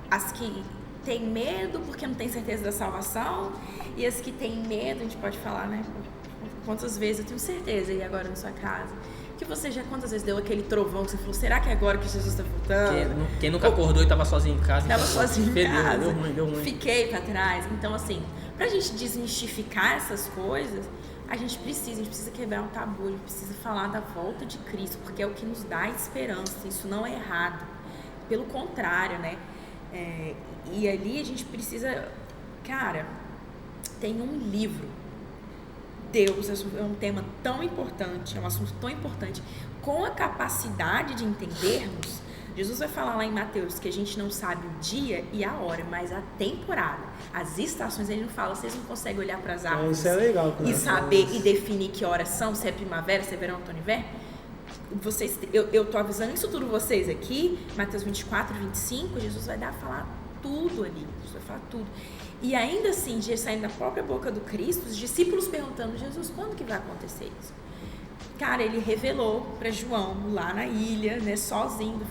as que têm medo porque não têm certeza da salvação, e as que têm medo, a gente pode falar, né? Quantas vezes eu tenho certeza, e agora na sua casa? Que você já quantas vezes deu aquele trovão que você falou, será que é agora que Jesus está voltando? Quem nunca acordou e estava sozinho em casa? Estava sozinho em casa. Deu ruim. Fiquei para trás. Então, assim, pra gente desmistificar essas coisas, a gente precisa quebrar um tabu, a gente precisa falar da volta de Cristo, porque é o que nos dá esperança. Isso não é errado. Pelo contrário, né? E ali a gente precisa... Cara, tem um livro. Deus é um tema tão importante, é um assunto tão importante, com a capacidade de entendermos. Jesus vai falar lá em Mateus que a gente não sabe o dia e a hora, mas a temporada, as estações. Ele não fala, vocês não conseguem olhar para as árvores isso é legal, e saber e definir que horas são, se é primavera, se é verão, outono e inverno. Eu tô avisando isso tudo vocês aqui, Mateus 24, 25, Jesus vai falar tudo ali, Jesus vai falar tudo. E ainda assim, saindo da própria boca do Cristo, os discípulos perguntando, Jesus, quando que vai acontecer isso? Cara, ele revelou para João, lá na ilha, né, sozinho.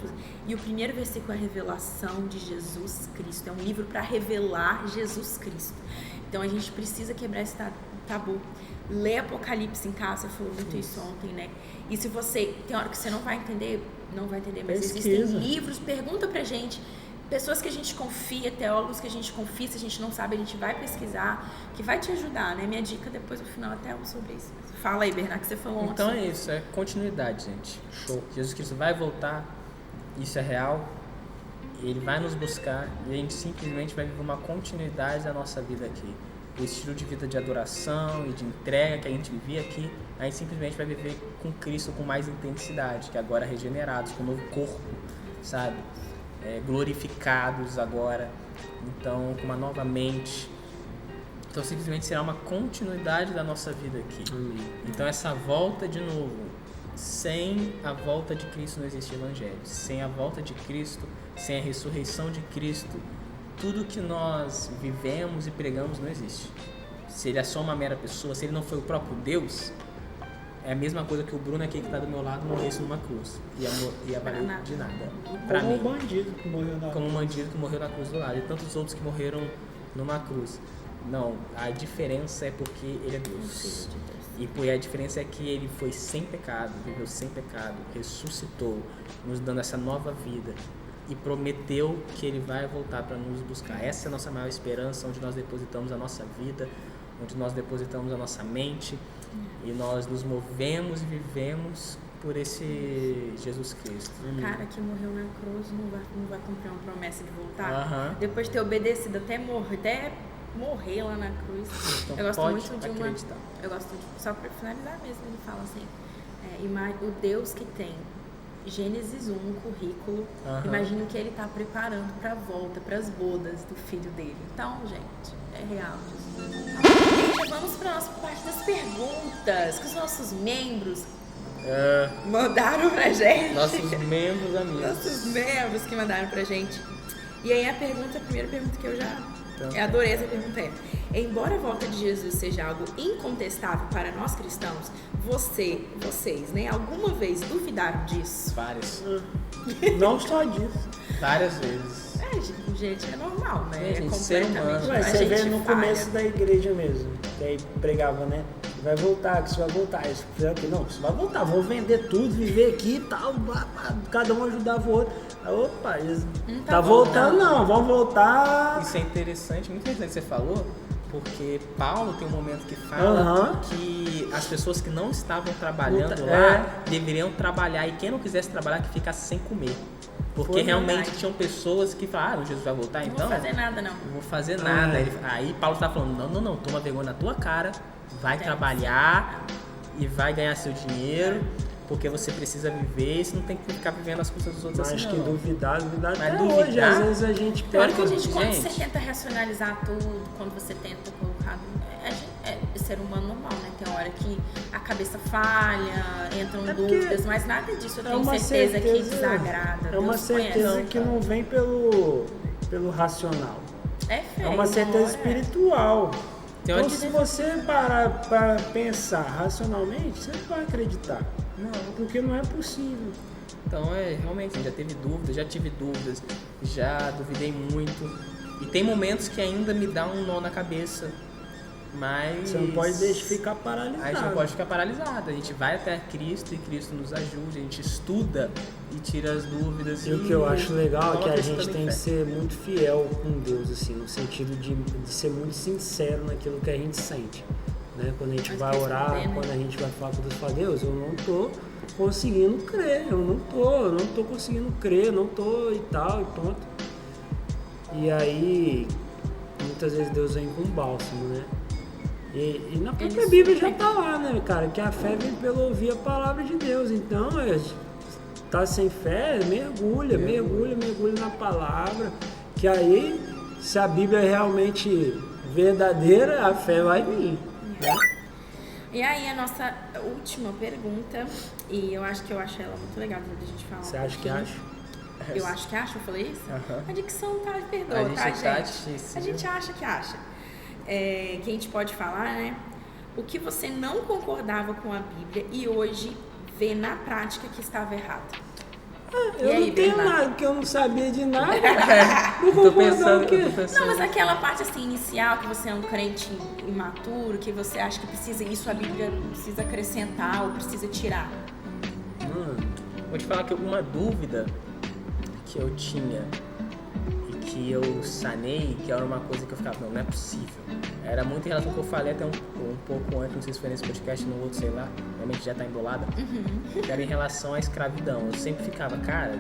E o primeiro versículo é a revelação de Jesus Cristo. É um livro para revelar Jesus Cristo. Então, a gente precisa quebrar esse tabu. Lê Apocalipse em casa, você falou muito isso ontem, né? E se você, tem hora que você não vai entender, mas existem livros, pergunta pra gente. Pessoas que a gente confia, teólogos que a gente confia, se a gente não sabe, a gente vai pesquisar, que vai te ajudar, né? Minha dica depois no final até sobre isso. Fala aí, Bernardo, que você falou ontem. Então é isso, é continuidade, gente. Show. Jesus Cristo vai voltar, isso é real, ele vai nos buscar e a gente simplesmente vai viver uma continuidade da nossa vida aqui. O estilo de vida de adoração e de entrega que a gente vivia aqui, a gente simplesmente vai viver com Cristo com mais intensidade, que agora regenerados, com um novo corpo, sabe? Glorificados agora, então com uma nova mente. Então simplesmente será uma continuidade da nossa vida aqui. Então essa volta de novo, sem a volta de Cristo não existe evangelho. Sem a volta de Cristo, sem a ressurreição de Cristo, tudo que nós vivemos e pregamos não existe. Se ele é só uma mera pessoa, se ele não foi o próprio Deus, é a mesma coisa que o Bruno aqui que está do meu lado morresse numa cruz. Ia valer de nada. Pra mim. Como um bandido que morreu na cruz. Como um bandido que morreu na cruz do lado. E tantos outros que morreram numa cruz. Não, a diferença é porque ele é Deus. E a diferença é que ele foi sem pecado, viveu sem pecado, ressuscitou, nos dando essa nova vida. E prometeu que ele vai voltar para nos buscar. Essa é a nossa maior esperança, onde nós depositamos a nossa vida, onde nós depositamos a nossa mente. E nós nos movemos e vivemos por esse Jesus Cristo. O cara que morreu na cruz não vai cumprir uma promessa de voltar. Uhum. Depois de ter obedecido até morrer lá na cruz. Então, eu gosto muito de acreditar. Eu gosto só para finalizar mesmo, ele fala assim, o Deus que tem Gênesis 1, um currículo, imagino que ele está preparando para a volta, para as bodas do filho dele. Então, gente, é real. Gente, vamos para a nossa parte das perguntas que os nossos membros mandaram pra gente. Nossos membros amigos. Nossos membros que mandaram pra gente. E aí a primeira pergunta que eu adorei essa pergunta embora a volta de Jesus seja algo incontestável para nós cristãos, vocês, né, alguma vez duvidaram disso? Várias. Não só disso. Várias vezes. Gente, é normal, né? Gente, ser humano. Você vê no começo da igreja mesmo, que aí pregava, né? Vai voltar, que isso vai voltar. Isso, não, isso vai voltar, vou vender tudo, viver aqui e tal, cada um ajudava o outro. Aí, opa, tá voltando não, vamos voltar. Isso é interessante, muito interessante que você falou, porque Paulo tem um momento que fala que as pessoas que não estavam trabalhando lá deveriam trabalhar, e quem não quisesse trabalhar que ficasse sem comer. Porque realmente tinham pessoas que falaram, Jesus vai voltar, então... Não vou fazer nada, não. Não vou fazer nada. Aí Paulo está falando, não, toma vergonha na tua cara, vai trabalhar e vai ganhar seu dinheiro, porque você precisa viver, e você não tem que ficar vivendo as custas dos outros assim, não. Acho que duvidar mas até duvidar, hoje, às vezes a gente pega... Quando você tenta racionalizar tudo, quando você tenta colocar... ser humano normal, né? Tem hora que a cabeça falha, entram dúvidas, mas nada disso eu tenho certeza que desagrada. É uma certeza que não vem pelo racional. É fé. É uma certeza espiritual. Então, se você parar para pensar racionalmente, você não vai acreditar. Não, porque não é possível. Então, realmente, já tive dúvidas, já duvidei muito. E tem momentos que ainda me dá um nó na cabeça. Mas... Você não pode ficar paralisado. A gente não pode ficar paralisado. A gente vai até Cristo e Cristo nos ajuda. A gente estuda e tira as dúvidas. E o que eu acho legal é que a gente tem que ser muito fiel com Deus, assim, no sentido de ser muito sincero naquilo que a gente sente. Né? Quando a gente vai orar, quando a gente vai falar com Deus, fala, Deus, eu não tô conseguindo crer, eu não tô conseguindo crer, não tô e tal, e pronto. E aí, muitas vezes Deus vem com bálsamo, né? E na própria Bíblia já tá lá, né, cara? Que a fé vem pelo ouvir a palavra de Deus. Então, tá sem fé, mergulha na palavra. Que aí, se a Bíblia é realmente verdadeira, a fé vai vir. Né? E aí, a nossa última pergunta, e eu acho ela muito legal da gente falar. Você acha que acha? Eu acho que acho, eu falei isso? Uhum. A dicção tá, perdoa, tá, gente? A gente acha que acha. Que a gente pode falar, né? O que você não concordava com a Bíblia e hoje vê na prática que estava errado. Eu não tenho nada, porque eu não sabia de nada. Tô pensando. Não, mas aquela parte assim inicial, que você é um crente imaturo, que você acha que precisa isso, a Bíblia precisa acrescentar ou precisa tirar. Vou te falar que uma dúvida que eu tinha e que eu sanei, que era uma coisa que eu ficava, não é possível. Era muito em relação ao que eu falei até um pouco antes, não sei se foi nesse podcast, no outro, sei lá, realmente já tá embolada, que era em relação à escravidão. Eu sempre ficava, cara,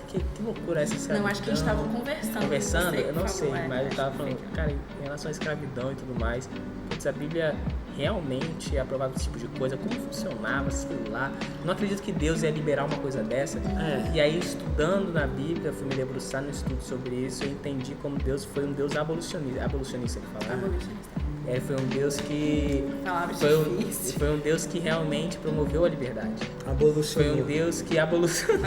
que loucura essa escravidão. Não, acho que a gente tava conversando. Conversando? Você, eu não sei, favor, mas eu tava falando, cara, em relação à escravidão e tudo mais, putz, a Bíblia realmente aprovava esse tipo de coisa, como funcionava, sei lá. Não acredito que Deus ia liberar uma coisa dessa. E aí, estudando na Bíblia, fui me debruçar no estudo sobre isso, eu entendi como Deus foi um Deus abolicionista que falava. Foi um Deus que foi um Deus que realmente promoveu a liberdade. Abolicionou. Foi um Deus que abolicionou.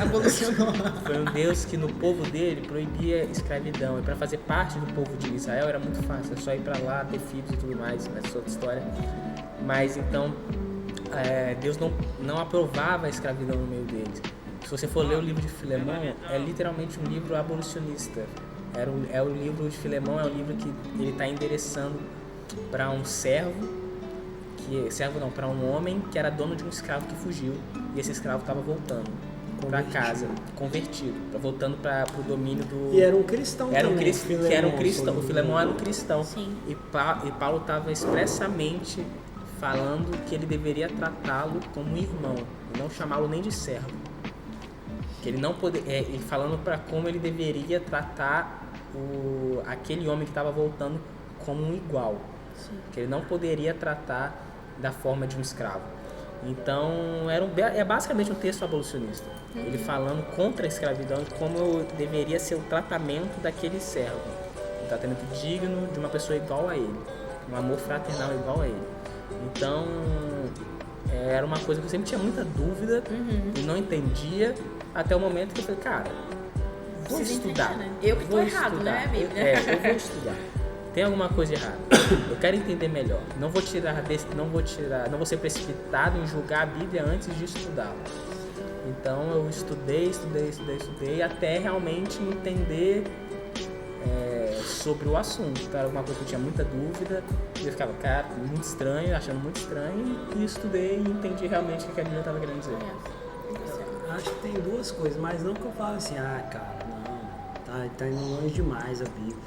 Foi um Deus que no povo dele proibia escravidão. E para fazer parte do povo de Israel era muito fácil, é só ir para lá, ter filhos e tudo mais, mas é outra história. Mas então Deus não aprovava a escravidão no meio deles. Se você for ler o livro de Filemão, é literalmente um livro abolicionista. O livro de Filemão é um livro que ele está endereçando para um para um homem que era dono de um escravo que fugiu, e esse escravo estava voltando para casa, convertido, voltando para o domínio do... E era um cristão era um também. cristão, o Filemão era um cristão. Sim. E Paulo estava expressamente falando que ele deveria tratá-lo como um irmão, e não chamá-lo nem de servo. Que ele não poderia, e falando para como ele deveria tratar aquele homem que estava voltando como um igual. Sim. Que ele não poderia tratar da forma de um escravo. Então, é basicamente um texto abolicionista. Ele falando contra a escravidão e como deveria ser o tratamento daquele servo. Um tratamento digno de uma pessoa igual a ele. Um amor fraternal igual a ele. Então, era uma coisa que eu sempre tinha muita dúvida e não entendia, até o momento que eu falei, cara, vou estudar. Entender, né? Eu que tô errado, né, amiga? Eu vou estudar. Tem alguma coisa errada. Eu quero entender melhor. Não vou ser precipitado em julgar a Bíblia antes de estudá-la. Então eu estudei até realmente entender sobre o assunto. Era uma coisa que eu tinha muita dúvida. E eu ficava, cara, muito estranho, achando muito estranho. E estudei e entendi realmente o que a Bíblia estava querendo dizer. Acho que tem duas coisas, mas não que eu falo assim, cara, não, tá indo longe demais a Bíblia.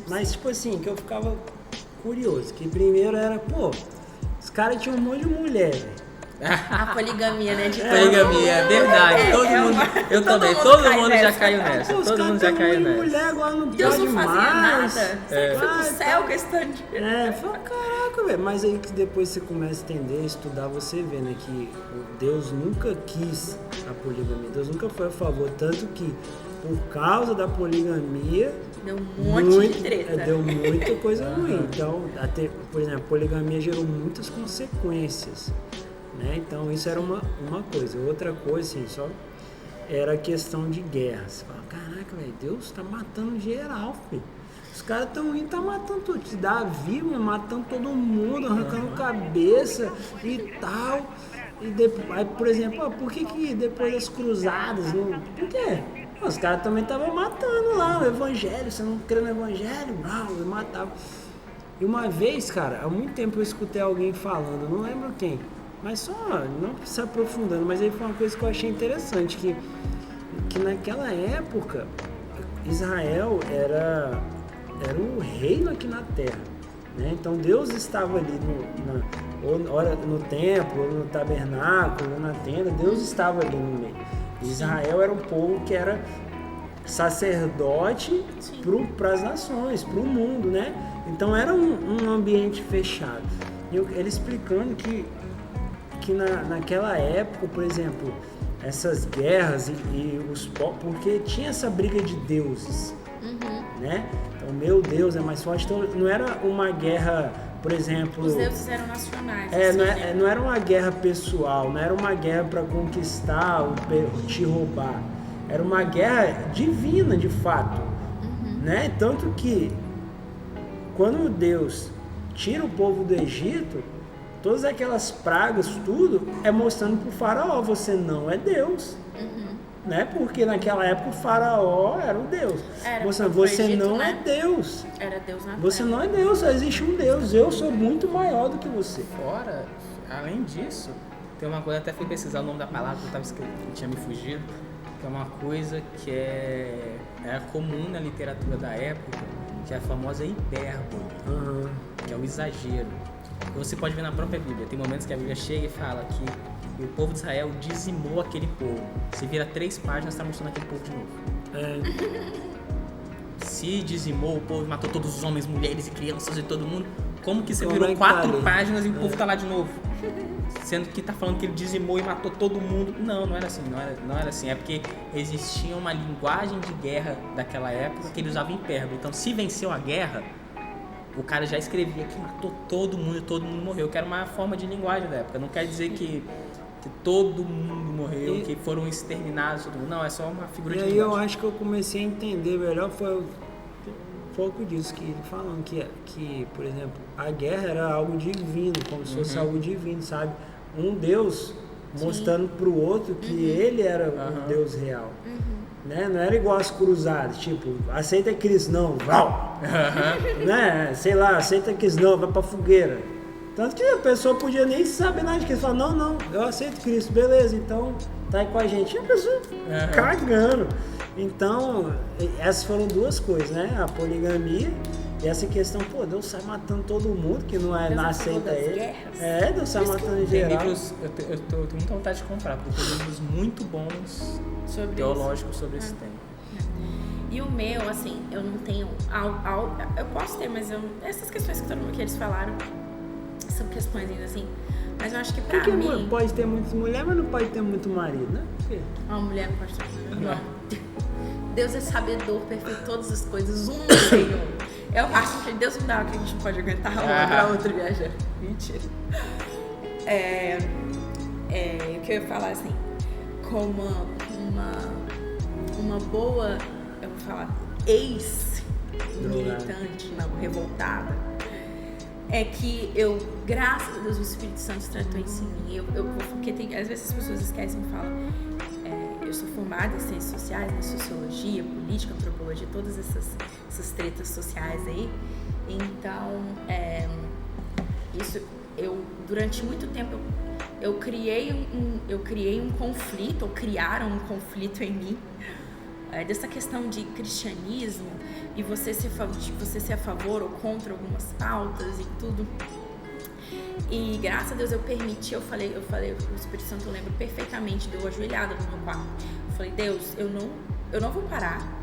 Mas, tipo assim, que eu ficava curioso, que primeiro era, os caras tinham um monte de mulher, velho. A poligamia, né? Poligamia, é verdade. Todo mundo já caiu nessa. Todo mundo já caiu nessa. Mulher agora não Deus pode não fazia mais. nada. Sempre foi pro céu questão de... Fala, caraca, velho. Mas aí que depois você começa a entender, estudar, você vê, né, que Deus nunca quis a poligamia. Deus nunca foi a favor. Tanto que, por causa da poligamia... Deu um monte de treta. Deu muita coisa ruim. Então, até, por exemplo, a poligamia gerou muitas consequências. Né? Então isso era uma coisa. Outra coisa, assim, só era a questão de guerra. Você fala, caraca, velho, Deus tá matando geral, filho. Os caras estão indo, tá matando tudo. Davi, matando todo mundo, arrancando cabeça e tal. E depois, aí, por exemplo, por que depois das cruzadas? Não, por quê? Os caras também estavam matando lá o evangelho. Você não crê no evangelho? Não, eu matava. E uma vez, cara, há muito tempo eu escutei alguém falando, não lembro quem, mas só, não se aprofundando, mas aí foi uma coisa que eu achei interessante, que naquela época Israel era um reino aqui na terra, né? Então Deus estava ali no templo, ou no tabernáculo, ou na tenda, Deus estava ali no meio. Israel era um povo que era sacerdote para as nações, para o mundo, né? Então era um ambiente fechado. E ele explicando que naquela época, por exemplo, essas guerras e os povos, porque tinha essa briga de deuses, né? Então, meu Deus é mais forte. Então, não era uma guerra, por exemplo... Os deuses eram nacionais. Não era uma guerra pessoal, não era uma guerra para conquistar ou te roubar. Era uma guerra divina, de fato, né? Tanto que, quando Deus tira o povo do Egito, todas aquelas pragas, tudo, é mostrando para o faraó, você não é Deus. Né? Porque naquela época o faraó era o Deus. Mostrando, você Egito, não é Deus. Era Deus na Você não é Deus, só existe um Deus. Eu sou muito maior do que você. Fora, além disso, tem uma coisa, até fui pesquisar o nome da palavra, que tinha me fugido, que é uma coisa que era comum na literatura da época, que é a famosa hipérbole, que é o exagero. Você pode ver na própria Bíblia, tem momentos que a Bíblia chega e fala que o povo de Israel dizimou aquele povo. Se vira 3 páginas, está mostrando aquele povo de novo. Se dizimou o povo, matou todos os homens, mulheres e crianças e todo mundo, como que você virou 4 páginas e o povo está lá de novo? Sendo que está falando que ele dizimou e matou todo mundo. Não era assim, não era assim. É porque existia uma linguagem de guerra daquela época que ele usava hipérbole. Então, se venceu a guerra, o cara já escrevia que matou todo mundo e todo mundo morreu, que era uma forma de linguagem da época. Não quer dizer que todo mundo morreu, que foram exterminados, todo mundo. Não, é só uma figura de linguagem. E aí eu acho que eu comecei a entender melhor, foi pouco disso, que ele falando que, por exemplo, a guerra era algo divino, como se fosse algo divino, sabe? Um Deus mostrando pro outro que ele era o Deus real. Né? Não era igual as cruzadas, tipo, aceita Cristo, não, vai. Né? Sei lá, aceita Cristo, não, vai pra fogueira. Tanto que a pessoa podia nem saber nada de Cristo, falar, não, eu aceito Cristo, beleza, então tá aí com a gente. E a pessoa cagando. Então, essas foram 2 coisas, né? A poligamia e essa questão, Deus sai matando todo mundo que não aceita ele. Deus sai matando em geral. Livros, eu tenho muita vontade de comprar, porque tem livros muito bons teológicos sobre esse tema. E o meu, assim, eu não tenho eu posso ter, mas essas questões que eles falaram são questões ainda assim, mas eu acho que pra mim... Pode ter muitas mulheres, mas não pode ter muito marido, né? Uma mulher não pode ter marido, não. Deus é sabedor, perfeito, todas as coisas, Senhor. Eu acho que Deus não dá, que a gente não pode aguentar uma pra outra viajar. Mentira. O que eu ia falar assim, como uma boa, eu vou falar, ex-militante, não, revoltada, é que graças a Deus, o Espírito Santo tratou isso em mim. Porque às vezes as pessoas esquecem e falam, eu sou formada em ciências sociais, em sociologia, política, antropologia, todas essas tretas sociais aí. Então, durante muito tempo, eu criei um conflito, ou criaram um conflito em mim, dessa questão de cristianismo e você ser a favor ou contra algumas pautas e tudo. E graças a Deus eu permiti, eu falei, o Espírito Santo, eu lembro perfeitamente de eu ajoelhada no meu quarto. Eu falei, Deus, eu não vou parar.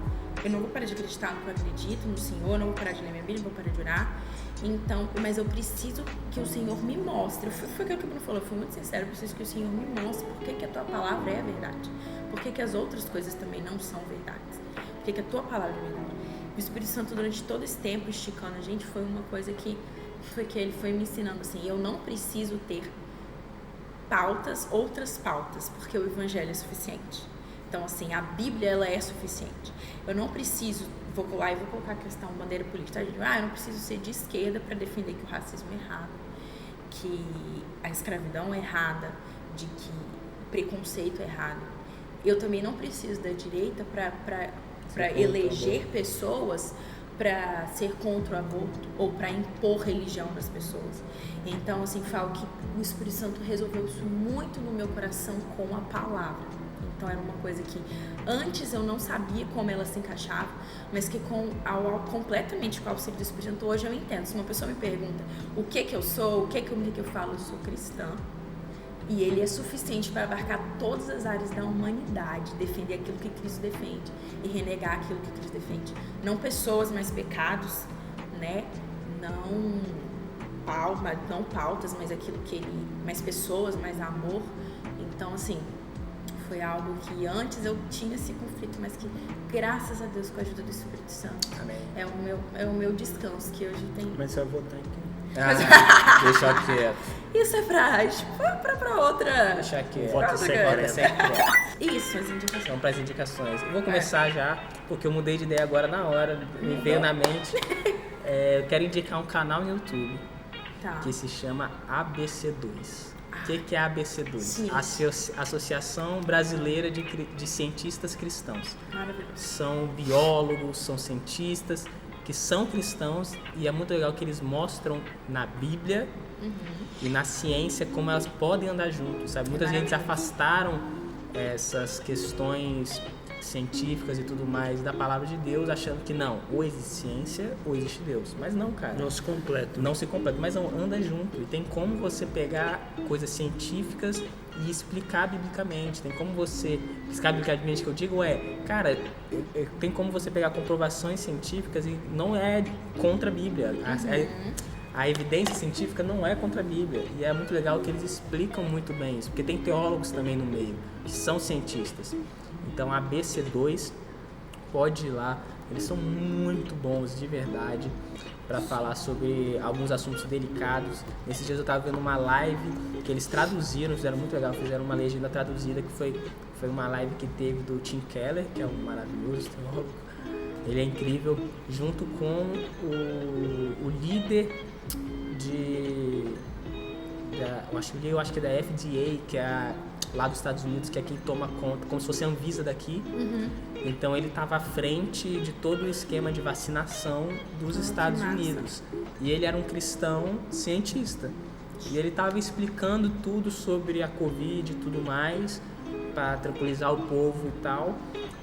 Eu não vou parar de acreditar no que eu acredito, no Senhor, eu não vou parar de ler minha Bíblia, não vou parar de orar. Então, mas eu preciso que o Senhor me mostre. Foi aquilo que o Bruno falou, eu fui muito sincero, eu preciso que o Senhor me mostre por que a tua palavra é a verdade. Por que as outras coisas também não são verdades. Por que a tua palavra é verdade. O Espírito Santo, durante todo esse tempo, esticando a gente, foi uma coisa que ele foi me ensinando assim, eu não preciso ter outras pautas, porque o Evangelho é suficiente. Então, assim, a Bíblia, ela é suficiente. Eu não preciso, vou lá e vou colocar a questão bandeira política. Eu não preciso ser de esquerda para defender que o racismo é errado, que a escravidão é errada, de que o preconceito é errado. Eu também não preciso da direita para eleger pessoas para ser contra o aborto ou para impor religião nas pessoas. Então, assim, falo que o Espírito Santo resolveu isso muito no meu coração com a palavra. Então, era uma coisa que antes eu não sabia como ela se encaixava, mas que completamente com o auxílio do Espírito Santo, hoje eu entendo. Se uma pessoa me pergunta o que eu sou, o que eu falo, eu sou cristã. E ele é suficiente para abarcar todas as áreas da humanidade, defender aquilo que Cristo defende e renegar aquilo que Cristo defende. Não pessoas, mas pecados, né? Não pautas, mas aquilo que ele... mais pessoas, mais amor. Então, assim, foi algo que antes eu tinha esse conflito, mas que, graças a Deus, com a ajuda do Espírito Santo, amém, é o meu descanso, que hoje tem... Mas você vai votar em quem? Deixa quieto. Isso é pra outra... Deixa quieto. Voto secreto. Isso, as indicações. Vamos para as indicações. Eu vou começar já, porque eu mudei de ideia agora na hora, me veio na mente. Eu quero indicar um canal no YouTube que se chama ABC2. O que é a ABC2? Associação Brasileira de Cientistas Cristãos. Maravilhoso. São biólogos, são cientistas que são cristãos, e é muito legal que eles mostram na Bíblia e na ciência como elas podem andar juntos, sabe? Muita gente afastaram essas questões científicas e tudo mais da palavra de Deus, achando que não, ou existe ciência ou existe Deus. Mas não, cara. Não se completa. Não se completa, mas não, anda junto. E tem como você pegar coisas científicas e explicar biblicamente. Tem como você explicar biblicamente, que eu digo cara, tem como você pegar comprovações científicas e não é contra a Bíblia. A evidência científica não é contra a Bíblia. E é muito legal que eles explicam muito bem isso, porque tem teólogos também no meio, que são cientistas. Então, a ABC2, pode ir lá, eles são muito bons, de verdade, para falar sobre alguns assuntos delicados. Nesses dias eu estava vendo uma live que eles traduziram, fizeram muito legal, fizeram uma legenda traduzida, que foi uma live que teve do Tim Keller, que é um maravilhoso teólogo, ele é incrível, junto com o líder eu acho que é da FDA, que é lá dos Estados Unidos, que é quem toma conta, como se fosse a Anvisa daqui. Então ele estava à frente de todo o esquema de vacinação dos Estados Unidos. E ele era um cristão cientista. E ele estava explicando tudo sobre a Covid e tudo mais, para tranquilizar o povo e tal,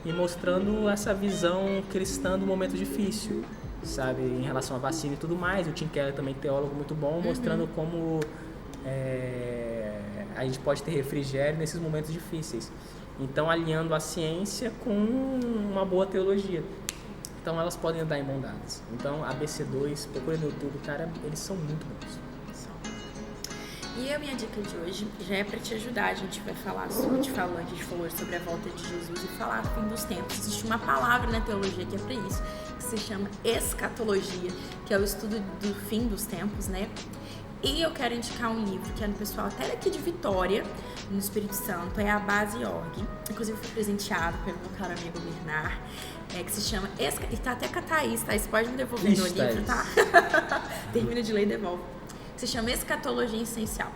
e mostrando essa visão cristã do momento difícil, sabe, em relação à vacina e tudo mais. O Tim Keller também, teólogo muito bom, mostrando como a gente pode ter refrigério nesses momentos difíceis. Então, alinhando a ciência com uma boa teologia. Então, elas podem andar em mão dadas. Então, a ABC2, procura no YouTube, cara, eles são muito bons. E a minha dica de hoje já é para te ajudar. A gente vai falar sobre, a gente falou sobre a volta de Jesus e falar do fim dos tempos. Existe uma palavra na teologia que é para isso, que se chama escatologia, que é o estudo do fim dos tempos, né? E eu quero indicar um livro que é do pessoal até daqui de Vitória, no Espírito Santo, é a Base.org. Inclusive fui presenteado pelo meu caro amigo Bernard, que se chama... E tá até com a Thaís, Thaís pode me devolver meu livro, tá? Termina de ler e devolve. Se chama Escatologia Essencial.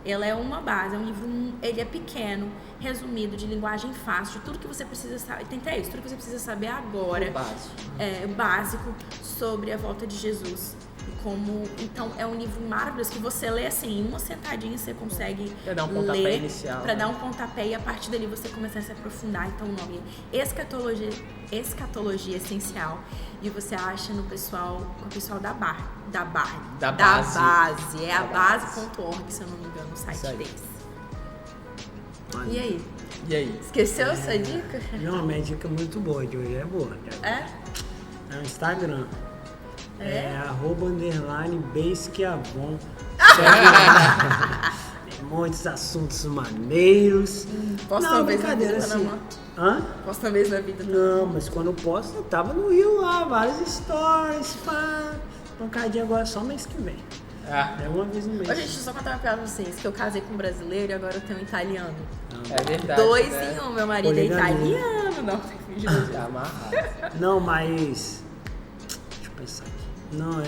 Ela é uma base, é um livro, ele é pequeno, resumido, de linguagem fácil, de tudo que você precisa saber, tem até isso, tudo que você precisa saber agora, básico sobre a volta de Jesus. Então é um livro maravilhoso que você lê assim, em uma sentadinha você consegue ler inicial, para dar um pontapé e a partir dali você começar a se aprofundar. Então o nome é Escatologia Essencial e você acha com o pessoal da base. É a base.org, se eu não me engano, o site deles. E aí? Esqueceu essa dica? Não, minha dica é muito boa, de hoje é boa. É o Instagram. @_basequeavon. Tem muitos assuntos maneiros. Posta vez na vida, assim. Posta uma vez na vida. Não, mas quando eu posto, eu tava no Rio lá, vários stories, pancadinha agora só mês que vem. É uma vez no mês. Ô, gente, deixa eu só contar uma piada pra vocês, que eu casei com um brasileiro e agora eu tenho um italiano. É verdade. 2 né? em 1, meu marido é Poligamia. italiano. Não, tem que fingir disso. Tá amarrado. Não, mas... Deixa eu pensar aqui. Não,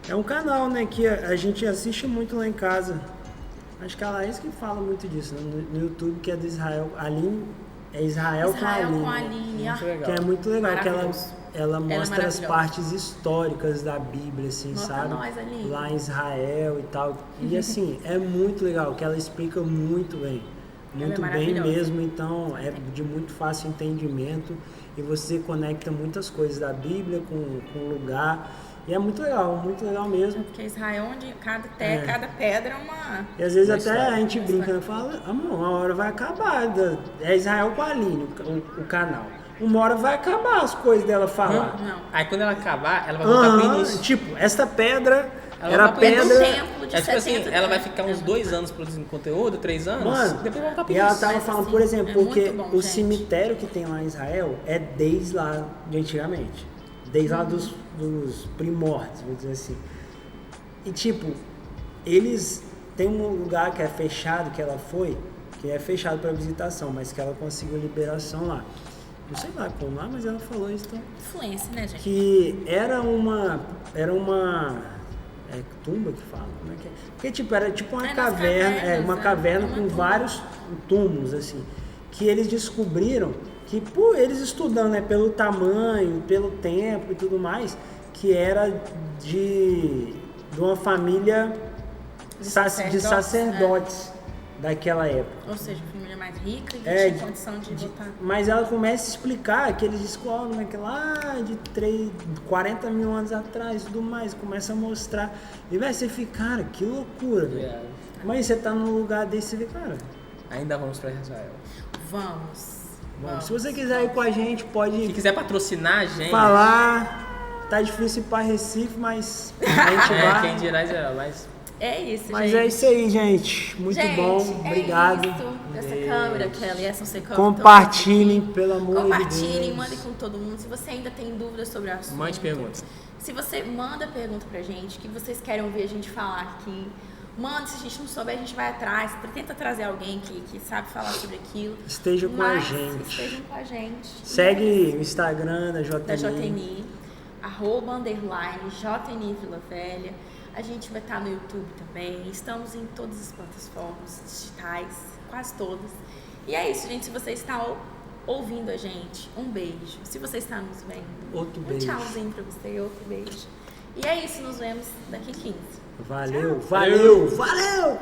é um canal, né, que a gente assiste muito lá em casa. Acho que a Laís que fala muito disso, né, no YouTube, que é do Israel. Aline, é Israel com a Aline. Muito legal. Que é muito legal, que Maravilhoso. ela mostra as maravilhosa. partes históricas da Bíblia, assim, Mostra sabe? nós, Aline. Lá em Israel e tal. E assim, é muito legal, que ela explica muito bem. Muito bem maravilhosa. mesmo, então é de muito fácil entendimento e você conecta muitas coisas da Bíblia com o lugar. E é muito legal mesmo. Porque Israel, onde cada pedra é uma... E às vezes Uma até história. a gente brinca e fala, amor, uma hora vai acabar. É Israel com a Aline, o canal. Uma hora vai acabar as coisas dela falar. Não. Aí quando ela acabar, ela vai voltar pro início. Tipo, esta pedra Ela era vai pro início. pedra. Templo de É tipo assim, 70, ela vai né? ficar uns 2 anos produzindo conteúdo, 3 anos, Mano, depois vai voltar pro e ela início. tava Mas, falando, assim, por exemplo, é porque muito bom, o gente. cemitério que tem lá em Israel é desde lá de antigamente. Desde lá dos primórdios, vou dizer assim. E tipo, eles têm um lugar que é fechado, que ela foi, que é fechado para visitação, mas que ela conseguiu liberação lá. Não sei lá como lá, mas ela falou isso, então, Influência, né, gente? que era uma tumba que fala, como é que é? Porque tipo, era tipo uma É, nas caverna, cavernas, uma né? caverna Uma com tumba. vários túmulos assim, que eles descobriram que por eles estudando, né, pelo tamanho, pelo tempo e tudo mais, que era de uma família de sacerdotes daquela época. Ou seja, família mais rica e que É, tinha condição de botar. Mas ela começa a explicar que eles descobrem lá de 40 mil anos atrás e tudo mais, começa a mostrar. E vai você fica, cara, que loucura, velho. Yeah. Mas você tá num lugar desse, você vê, cara, Ainda vamos pra Israel. Vamos. se você quiser ir com a gente, Se pode quiser patrocinar a gente, falar. Tá difícil ir pra Recife, mas a gente vai. quem dirá Israel, mas É isso, Mas gente. é isso aí, gente. Muito Gente, bom. é Obrigado. isso. Essa câmera, Kelly, essa não sei qual. Compartilhem, pelo amor de Deus. Compartilhem, mandem com todo mundo. Se você ainda tem dúvidas sobre o assunto. mande perguntas. Se você manda pergunta pra gente, que vocês querem ouvir a gente falar aqui. Manda, se a gente não souber, a gente vai atrás. Tenta trazer alguém que sabe falar sobre aquilo. Esteja com a Mas gente. estejam com a gente. Segue o Instagram da JNI. Da JNI, @JNI Vila Velha. A gente vai estar no YouTube também. Estamos em todas as plataformas digitais, quase todas. E é isso, gente. Se você está ouvindo a gente, um beijo. Se você está nos vendo, Outro um beijo. tchauzinho pra você, outro beijo. E é isso, nos vemos daqui 15. Valeu, valeu, valeu!